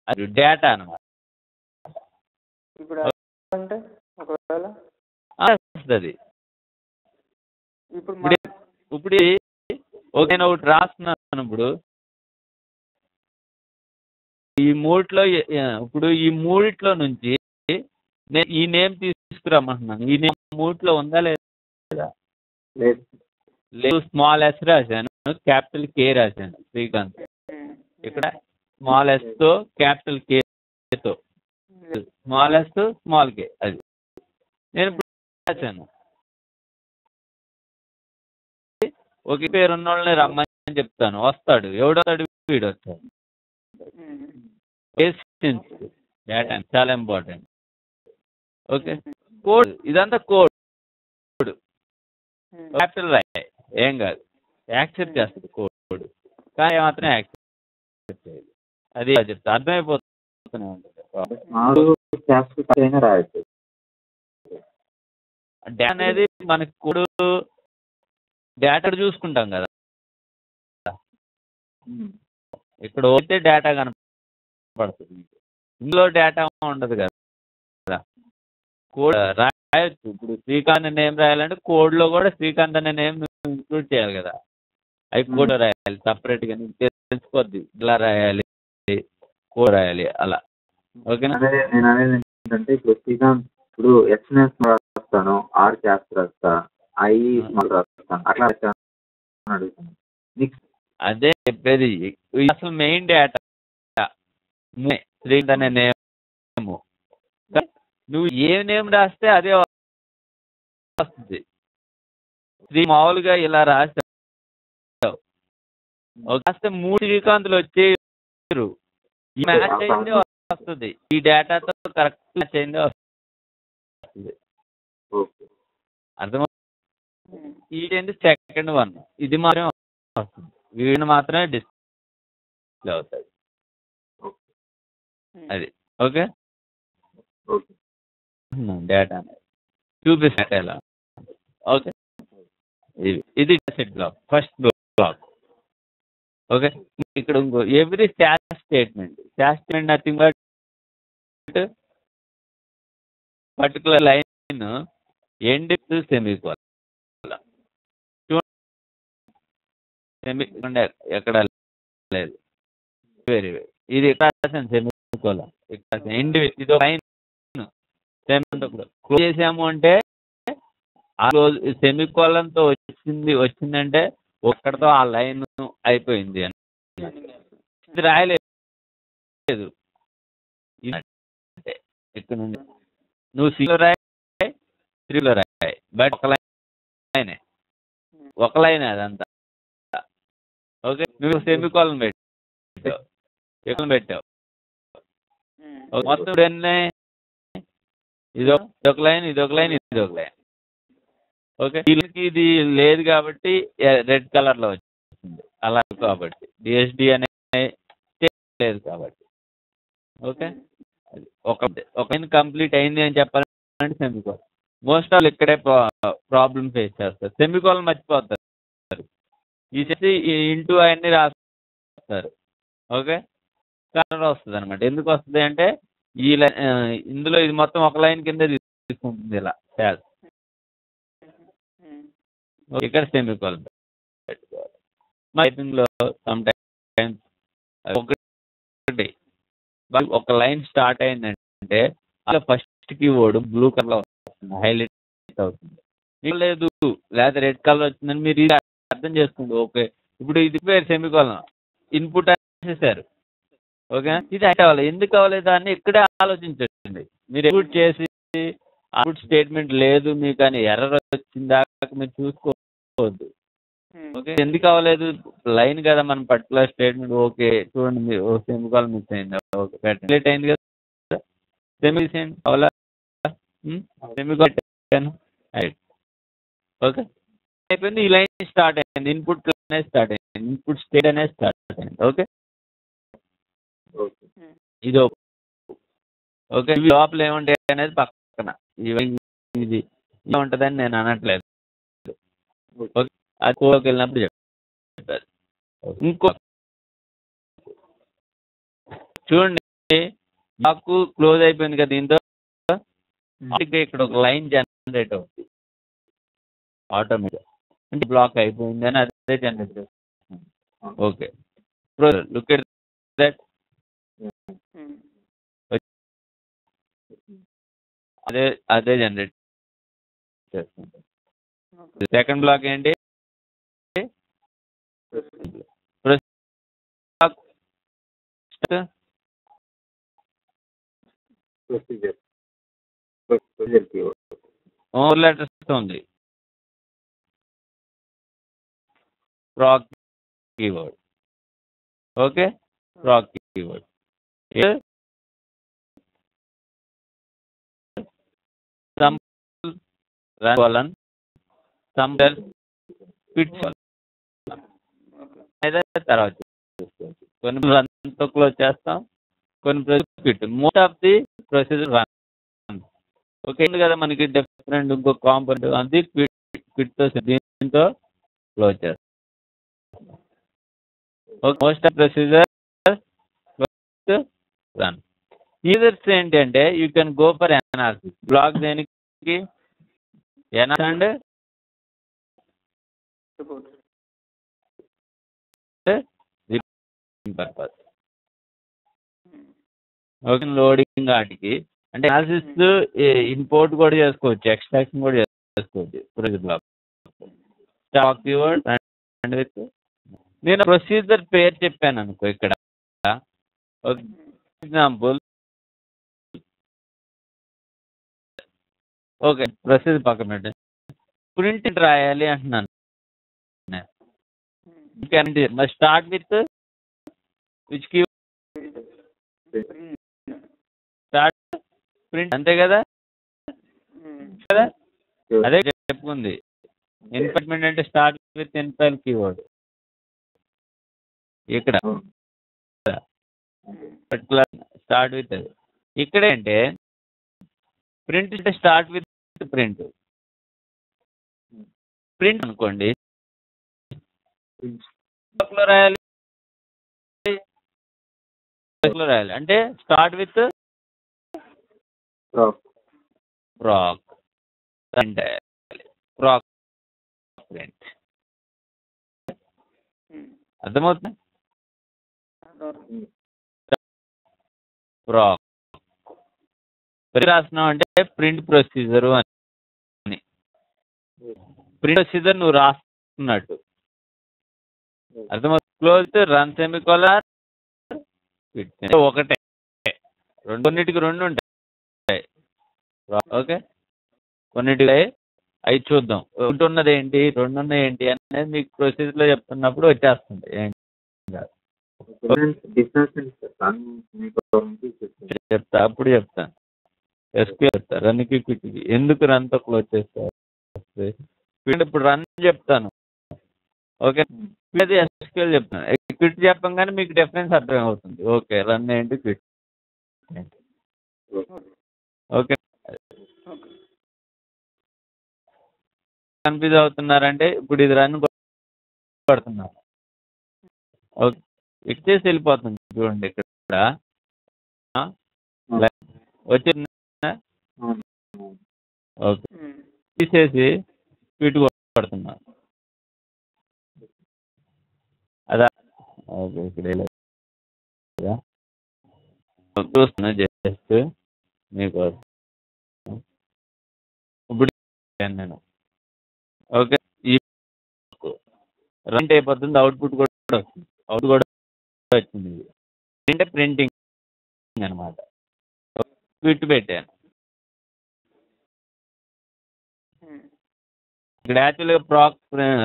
అది డేటా అన్నమాట. వస్తుంది. ఇప్పుడు ఓకే, నేను ఒకటి రాస్తున్నాను. ఇప్పుడు ఈ మూడిట్లో నుంచి నేను ఈ నేమ్ తీసుకురమ్మంటున్నాను. ఈ నేమ్ మూడిట్లో ఉందా లేదా? లేదు. స్మాల్ ఎస్ రాశాను, క్యాపిటల్ కే రాశాను శ్రీకాంత్. ఇక్కడ స్మాల్ ఎస్ తో క్యాపిటల్ కేతో, స్మాల్ ఎస్ స్మాల్ కే. అది నేను ఇప్పుడు రాశాను. ఒకే పేరు ఉన్న వాళ్ళని రమ్మని చెప్తాను, వస్తాడు. ఎవడొస్తాడు? వీడు వస్తాడు. డేటా చాలా ఇంపార్టెంట్. ఓకే, కోడ్, ఇదంతా కోడ్. క్యాపిటల్ రాయి ఏం కాదు, యాక్సెప్ట్ చేస్తుంది కోడ్, కానీ మాత్రం యాక్సెప్ట్ చేయదు. అది చెప్తా, అర్థమైపోతూనే ఉంటుంది. డేటా అనేది మనకి కోడ్ డేటా చూసుకుంటాం కదా, ఇక్కడ అయితే డేటా కనపడుతుంది, ఇందులో డేటా ఉండదు కదా. కోడ్ రాయొచ్చు. ఇప్పుడు శ్రీకాంత్ అనే నేమ్ రాయాలంటే కోడ్ లో కూడా శ్రీకాంత్ అనే నేమ్ ఇంక్లూడ్ చేయాలి కదా. అవి కోడ్ రాయాలి సపరేట్ గా, తెలిసిపోద్ది ఇలా రాయాలి, కోడ్ రాయాలి అలా. ఓకేనా? నేను అనేది ఏంటంటే ఇప్పుడు శ్రీకాంత్, ఇప్పుడు ఎక్స్ఎస్ రాస్తాను, ఆర్ క్యాస్ట్ రాస్తా, ఐ స్మాల్ రాస్తాను, అట్లా అడుగుతాను. అదే చెప్పేది, అసలు మెయిన్ డేటా శ్రీకాంత్ అనే నేమ్. నువ్వు ఏ నేమ్ రాస్తే అదే వస్తుంది. మామూలుగా ఇలా రాస్తావు, రాస్తే 3 శ్రీకాంత్లు వచ్చేరు, ఈ మ్యాచ్ అయిందే వస్తుంది. ఈ డేటాతో కరెక్ట్ మ్యాచ్ అయిందే వస్తుంది. అర్థమవుతుంది? ఈ సెకండ్ వన్, ఇది మాత్రమే వస్తుంది, వీడిని మాత్రమే డిస్ప్లే అవుతుంది. అది ఓకే. డేటా చూపిస్తాను ఎలా. ఓకే, ఇది set block, first block. Okay, ఇక్కడ ఇంకో every statement nothing but particular line end semicolon. Semicolon ఎక్కడ లేదు, వెరీ ఇది ఇక్కడ సెమీకోలన్, ఇక్కడ ఎండ్ ఇది లైన్ క్లోజ్ చేసాము అంటే ఆ రోజు సెమీకోలన్ తో వచ్చిందంటే ఒక్కడితో ఆ లైన్ అయిపోయింది అని. ఇది రాయలేదు, ఇక్కడ నుండి నువ్వు సీలో రాయి, త్రీలో రాయి, బట్ ఒక లైన్ అదంతా. ఓకే, నువ్వు సెమికోలన్ పెట్టావు మొత్తం ఎన్ని, ఇదొక లైన్, ఇదొక లైన్, ఇదొక లైన్. ఓకే, దీనికి ఇది లేదు కాబట్టి రెడ్ కలర్ లో వచ్చింది, అలా కాబట్టి డిఎస్డి అనే లేదు కాబట్టి. ఓకే, ఒక లైన్ కంప్లీట్ అయింది అని చెప్పాలంటే సెమికోలన్. మోస్ట్ ఆల్ ఇక్కడే ప్రాబ్లమ్ ఫేస్ చేస్తారు, సెమికోలన్ మర్చిపోతారు, ఈ చేసి ఇంటూ అవన్నీ రాస్తారు. ఓకే, కలర్ వస్తుంది అనమాట. ఎందుకు వస్తుంది అంటే ఈ లైన్ ఇందులో ఇది మొత్తం ఒక లైన్ కింద తీసుకుంటుంది ఇలా ట్యాగ్. ఇక్కడ సెమికోలన్ పెట్టుకోవాలి. టైపింగ్లో సమ్ టైమ్స్ ఒకటి ఒక లైన్ స్టార్ట్ అయిందంటే అలా ఫస్ట్ కీవర్డ్ బ్లూ కలర్ లో వస్తుంది, హైలైట్ అవుతుంది. లేదు లేదా రెడ్ కలర్ వచ్చిందని మీరు ఇది అర్థం చేసుకోండి. ఓకే, ఇప్పుడు ఇది పేరు సెమికోలన్, ఇన్పుట్ చేశారు. ఓకే, ఇది యాక్ట్ అవ్వాలి, ఎందుకు అవ్వలేదు అని ఇక్కడే ఆలోచించండి. మీరు ఇన్పుట్ చేసి అవుట్పుట్ స్టేట్మెంట్ లేదు మీకు అని ఎర్రర్ వచ్చిందాక మీరు చూసుకోవద్దు. ఓకే, ఎందుకు అవ్వలేదు, లైన్ కదా మన పర్టికులర్ స్టేట్మెంట్. ఓకే, చూడండి మీరు సెమికోలన్ మిస్ అయింది, ఓకే పెట్టండి అయింది కదా, సెమికోలన్ అవలా సెమికోలన్. ఓకే, అయిపోయింది, ఈ లైన్ స్టార్ట్ అయింది, ఇన్పుట్ అనేది స్టార్ట్ అయింది, ఇన్పుట్ స్టేట్ అనేది స్టార్ట్ అయింది. ఓకే, ఇది ఓకే, ఇవి లోపల ఏముంటాయి అనేది పక్కన ఇది ఉంటుందని నేను అనట్లేదు. ఓకే, అది కోడ్కి వెళ్ళినప్పుడు చెప్తారు. ఇంకో చూడండి, మాకు క్లోజ్ అయిపోయింది కదా, దీంతో ఇక్కడ ఒక లైన్ జనరేట్ అవుతుంది ఆటోమేటిక్, అంటే బ్లాక్ అయిపోయింది అని అదే జనరేట్ చేస్తుంది. ఓకే, లుక్ ఎట్ దట్, అదే జనరేట్ చేస్తుంది. సెకండ్ బ్లాక్ ఏంటి, లెటర్స్ ఉంది, ప్రాక్ కీవర్డ్. ఓకే, ప్రాక్ కీవర్డ్ తర్వాత కొన్ని రన్తో క్లోజ్ చేస్తాం, కొన్ని quit. Most of the procedure run. Okay కదా, మనకి డిఫరెంట్ ఇంకో కాంపోనెంట్ అది క్విట్ తో దీంతో క్లోజ్ చేస్తాం. Most of procedure run. Users ఏంటంటే you can go for analysis. Block దేనికి, అండ్ పర్పస్. ఓకే, లోడింగ్ వాటికి అంటే అనాలిసిస్ ఇంపోర్ట్ కూడా చేసుకోవచ్చు, ఎక్స్ట్రాక్షన్ కూడా చేసుకోవచ్చు. Procedure block stack keyword and with నేను ప్రొసీజర్ పేరు చెప్పాను అనుకో ఇక్కడ. ఎగ్జాంపుల్ ఓకే, ప్రొసీజర్ పక్కన పెట్టండి, ప్రింట్ రాయాలి అంటున్నాను. Start with which keyword, start print, అంతే కదా. అదే చెప్పుకుంది, ఇన్ఫర్మేషన్ అంటే స్టార్ట్ విత్ ఇన్ఫైల్ కీవర్డ్. ఇక్కడ పర్టికులర్ స్టార్ట్ విత్, ఇక్కడ అంటే ప్రింట్ అంటే స్టార్ట్ విత్ ప్రింట్. ప్రింట్ అనుకోండి రాయాలి, రాయాలి అంటే స్టార్ట్ విత్ ప్రాక్ అంటే ప్రాక్ ప్రింట్. అర్థమవుతుంది, ప్రాక్ రాస్తున్నావు అంటే ప్రింట్ ప్రొసీజర్ అని. ప్రింట్ ప్రొసీజర్ నువ్వు రాస్తున్నట్టు అర్థమవుతుంది. క్లోజ్ రన్ సెమికోలన్ ఒకటే, రెండింటికి రెండు ఉంటాయి. ఓకే, కొన్నిటికి అవి చూద్దాం. ఒకటి ఉన్నది ఏంటి, రెండు ఉన్నాయి ఏంటి అనేది మీకు ప్రొసీజర్లో చెప్తున్నప్పుడు వచ్చేస్తుంది. చెప్తా, అప్పుడు చెప్తాను. ఎస్క్యూఎల్ చెప్తా, రన్కి క్విట్కి ఎందుకు రన్తో క్లోజ్ చేస్తారు. ఇప్పుడు రన్ చెప్తాను, ఓకే. అది ఎస్క్యూఎల్ చెప్తాను. క్విట్ చెప్పంగానే మీకు డిఫరెన్స్ అర్థం అవుతుంది. ఓకే, రన్ ఏంటి, క్విట్ ఏంటి. ఓకే, కన్ఫ్యూజ్ అవుతున్నారంటే ఇప్పుడు ఇది రన్ కొడుతున్నారు. ఓకే, ఇచ్చేసి వెళ్ళిపోతుంది చూడండి. ఇక్కడ వచ్చి ఓకే, తీసేసి క్విట్ కొడుతున్నారు. అదా ఓకే, ఇక్కడ చూస్తున్నా జస్ట్ మీకు. ఇప్పుడు నేను ఓకే, ఈ రన్ అయిపోతుంది. అవుట్పుట్ కూడా వస్తుంది. అవుట్ కూడా వచ్చింది. అంటే ప్రింటింగ్ అనమాట. క్విట్ పెట్టాను. ఇక్కడ యాక్చువల్గా ప్రాక్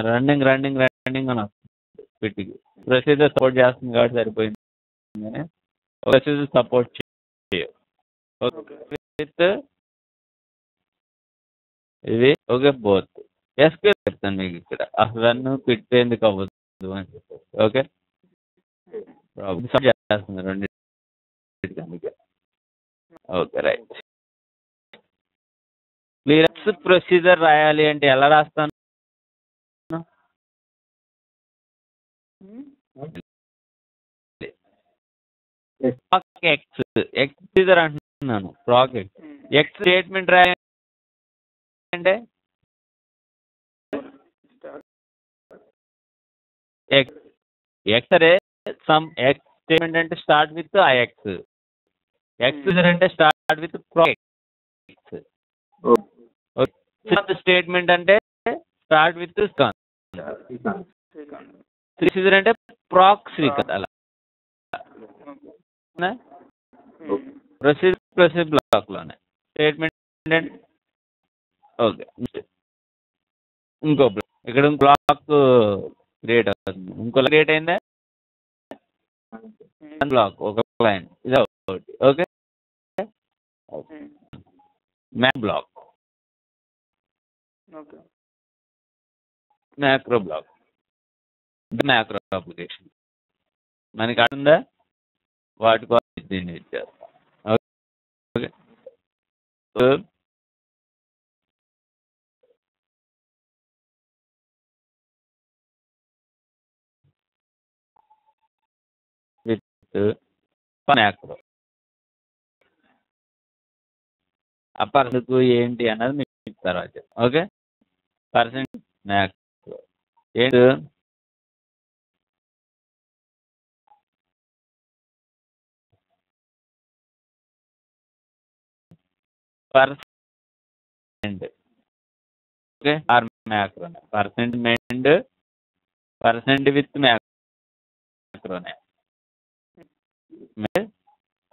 రన్నింగ్ రన్నింగ్ రన్నింగ్ అని వస్తుంది. క్విట్కి ప్రొసీజర్ సపోర్ట్ చేస్తుంది కాబట్టి సరిపోయింది. కానీ ప్రొసీజర్ సపోర్ట్ చేయవు విత్ ఇది. ఓకే, బోత్ ఎస్క్యూఎల్ చెప్తాను మీకు. ఇక్కడ అసలు రన్ క్విట్ ఎందుకు అవ్వదు అని చెప్పేసి. ఓకే, చేస్తుంది రెండు. Okay, right. క్లియరెన్స్ ప్రొసీజర్ రాయాలి అంటే ఎలా రాస్తాను? ఎక్స్ ప్రొసీజర్ అంటున్నాను. ప్రాక్ ఎక్స్ స్టేట్మెంట్ రాయాలంటే ఎక్స్ అరే సమ్ ఎక్స్ స్టేట్మెంట్ అంటే స్టార్ట్ విత్ ఐఎక్స్. ఎక్స్ అంటే start with proc X. Statement అంటే స్టార్ట్ విత్ శ్రీకాంత్ అంటే ప్రాక్ శ్రీకాంత్. అలా ప్రొసీజర్ బ్లాక్ లోనే స్టేట్మెంట్. ఓకే, ఇంకో బ్లాక్ ఇక్కడ బ్లాక్ క్రియేట్ అవుతుంది. ఇంకో క్రియేట్ అయిందా బ్లాక్, ఒక లైన్ ఇది ఒకటి. Okay, block macro block, macro application మనకి అడుందా, వాటి కోసం దీన్ని ఇచ్చేస్తాం. ఓకే, విత్ మ్యాక్రో అప్పర్కు ఏంటి అన్నది మీకు తర్వాత. ఓకే, పర్సెంట్ మ్యాక్రో ఏంటి percent. Okay, or macro percent mend percent with మ్యాక్రోనే.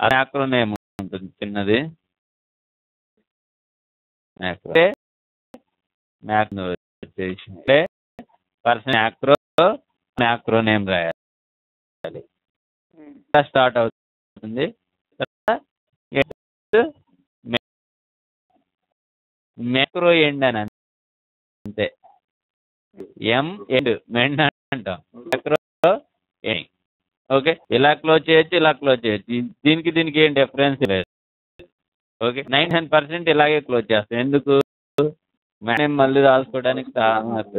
మ్యాక్రో నేమ్ ఉంటుంది చిన్నది. మ్యాక్రో మ్యాక్రో వచ్చేసి పర్సెంట్ మ్యాక్రో మ్యాక్రో నేమ్ రాయాలి. స్టార్ట్ అవుతుంది. మ్యాక్రో ఎండ్ అని అంతే. ఎం ఎండ్ మెండ్ అంటాం. Macro end. ఓకే, ఇలా క్లోజ్ చేయొచ్చు, ఇలా క్లోజ్ చేయొచ్చు. దీనికి ఏం డిఫరెన్స్ లేదు. ఓకే, 99% ఇలాగే క్లోజ్ చేస్తాం. ఎందుకు మనం మళ్ళీ రాసుకోవడానికి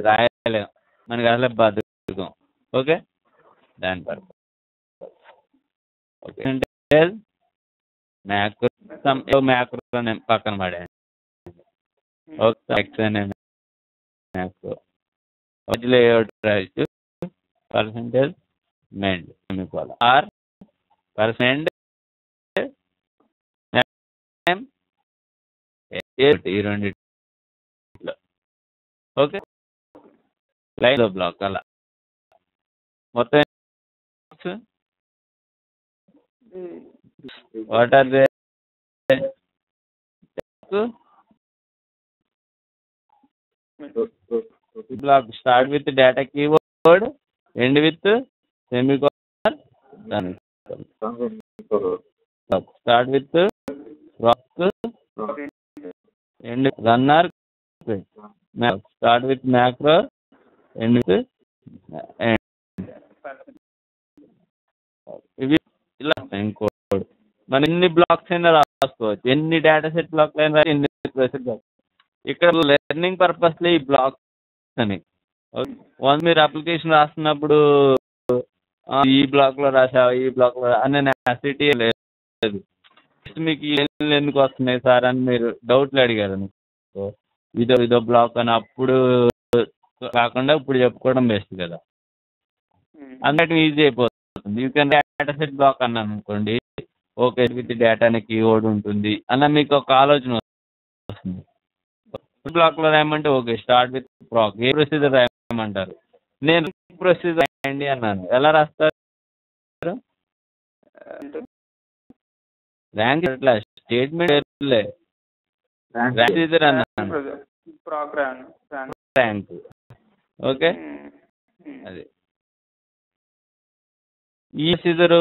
రాయలేము, మనకి అసలే బతుకం. ఓకే, దాని పర్పస్. ఓకే, మ్యాక్రో మ్యాక్రో పక్కన పడాను. ఓకే, ఎక్స్ అనే మ్యాక్రో మధ్యలో రాయొచ్చు. పర్సెంటేజ్ మెండ్ ఆర్ పర్సెంట్ ఈ రెండిట్లో. ఓకే, లైన్ లో బ్లాక్ అలా మొత్తం. What are they block start with data keyword, end with semicolon, start with proc, end runner, start with macro, end with ఇవి ఇలా కోడ్. మన ఎన్ని బ్లాక్స్ అయినా రాసుకోవచ్చు, ఎన్ని డేటా సెట్ బ్లాక్స్ అయినా ఎన్ని బ్లాక్స్. ఇక్కడ లెర్నింగ్ పర్పస్లో ఈ బ్లాక్స్ అని వన్స్ మీరు అప్లికేషన్ రాస్తున్నప్పుడు ఈ బ్లాక్ లో రాసావా ఈ బ్లాక్ లో అనే నెసిటీ లేదు. మీకు ఎందుకు వస్తున్నాయి సార్ అని మీరు డౌట్లు అడిగారు అనుకో, ఇదో బ్లాక్ అని అప్పుడు కాకుండా ఇప్పుడు చెప్పుకోవడం బెస్ట్ కదా. అన్నట్టు ఈజీ అయిపోతుంది. You can data set block అన్నాను అనుకోండి, ఓకే విత్ డేటా అనే కీవర్డ్ ఉంటుంది అన్న మీకు ఒక ఆలోచన వస్తుంది. బ్లాక్ లో రాయమంటే okay start with Praak, A procedure రాయమంటారు, నేను ప్రొసీజర్ రాయండి అన్నాను. ఎలా రాస్తారు? ర్యాంక్ స్టేట్మెంట్ ప్రొసీజర్ అన్నాను, ర్యాంక్. ఓకే అది ఈ ప్రొసీజర్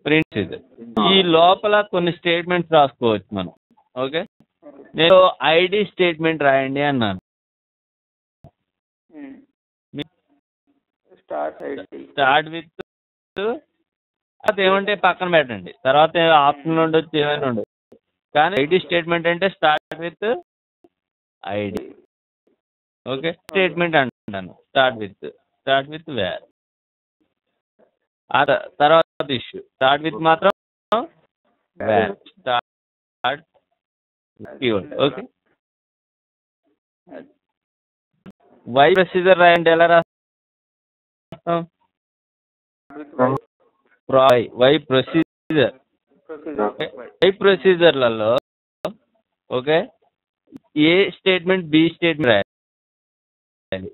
ప్రింట్ ప్రొసీజర్. ఈ లోపల కొన్ని స్టేట్మెంట్స్ రాసుకోవచ్చు మనం. ఓకే నేను ఐడి స్టేట్మెంట్ రాయండి అన్నాను, స్టార్ట్ విత్ అది ఏమంటే పక్కన పెట్టండి, తర్వాత ఆప్షన్ ఉండొచ్చు ఏమైనా ఉండొచ్చు, కానీ ఐడి స్టేట్మెంట్ అంటే start with ID. Okay statement అంటున్నాను స్టార్ట్ విత్ వేర్. తర్వాత ఇష్యూ స్టార్ట్ విత్ మాత్రం where start keyword. Okay why procedure రాయండి, ఎలా రాస్తాం? వై ప్రొసీజర్లలో okay A statement B statement రాయాలి,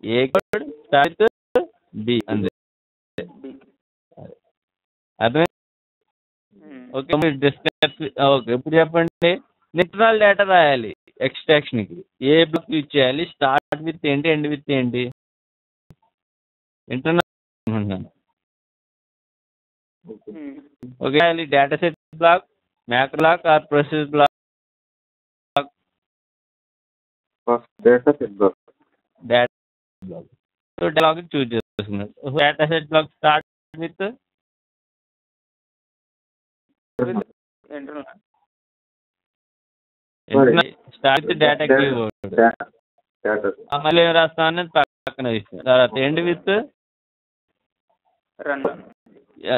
ఏ కోడ్ స్టార్ట్ బి అంతే. అదే ఓకే మీరు డిస్కస్. ఓకే ఇప్పుడు చెప్పండి, ఇంటర్నల్ డేటా రాయాలి ఎక్స్ట్రాక్షన్ కి ఏ బ్లాక్ యూజ్ చేయాలి, స్టార్ట్ విత్ ఏంటి ఎండ్ విత్ ఏంటి, internal. Okay data set block, macro block or procedure block? Data set block. Data block. So block choose చేసుకున్నారు. Data set block start with start with data keyword, మళ్ళీ ఏం రాస్తాం అనేది పక్కన విషయం. తర్వాత ఎండ్ విత్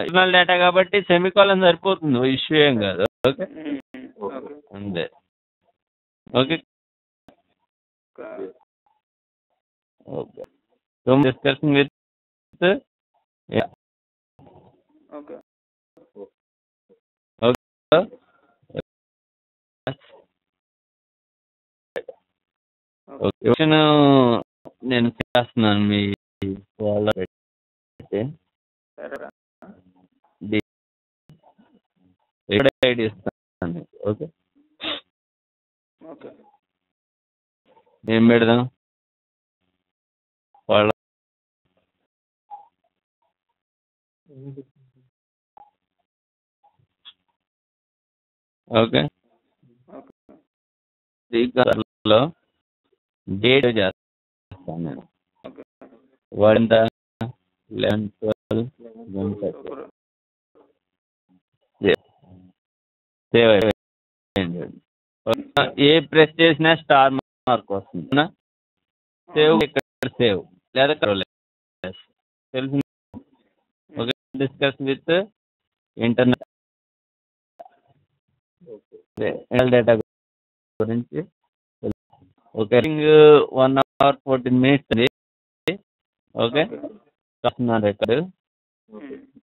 ఇంటర్నల్ డేటా కాబట్టి semicolon సరిపోతుంది, ఇష్యూ ఏం కాదు. ఓకే అంతే. Okay okay so discussion with okay question నేను చేస్తున్నాను మీ వాళ్ళ పెట్టి ఐడి ఇస్తాను. ఓకే ఏం పెడదాం వాళ్ళ ఓకే లో డేట్ చేస్తాను నేను. వాడింత 11/12 సేవ్ అయిపోయింది. ఏ ప్రెస్ చేసినా స్టార్ మార్క్ వస్తుంది. సేవ్ ఇక్కడ సేవ్ లేదా తెలిసింది. Okay discuss with internal data గురించి. Okay 1 hour 14 minutes. ఓకే వస్తున్నారు ఇక్కడ.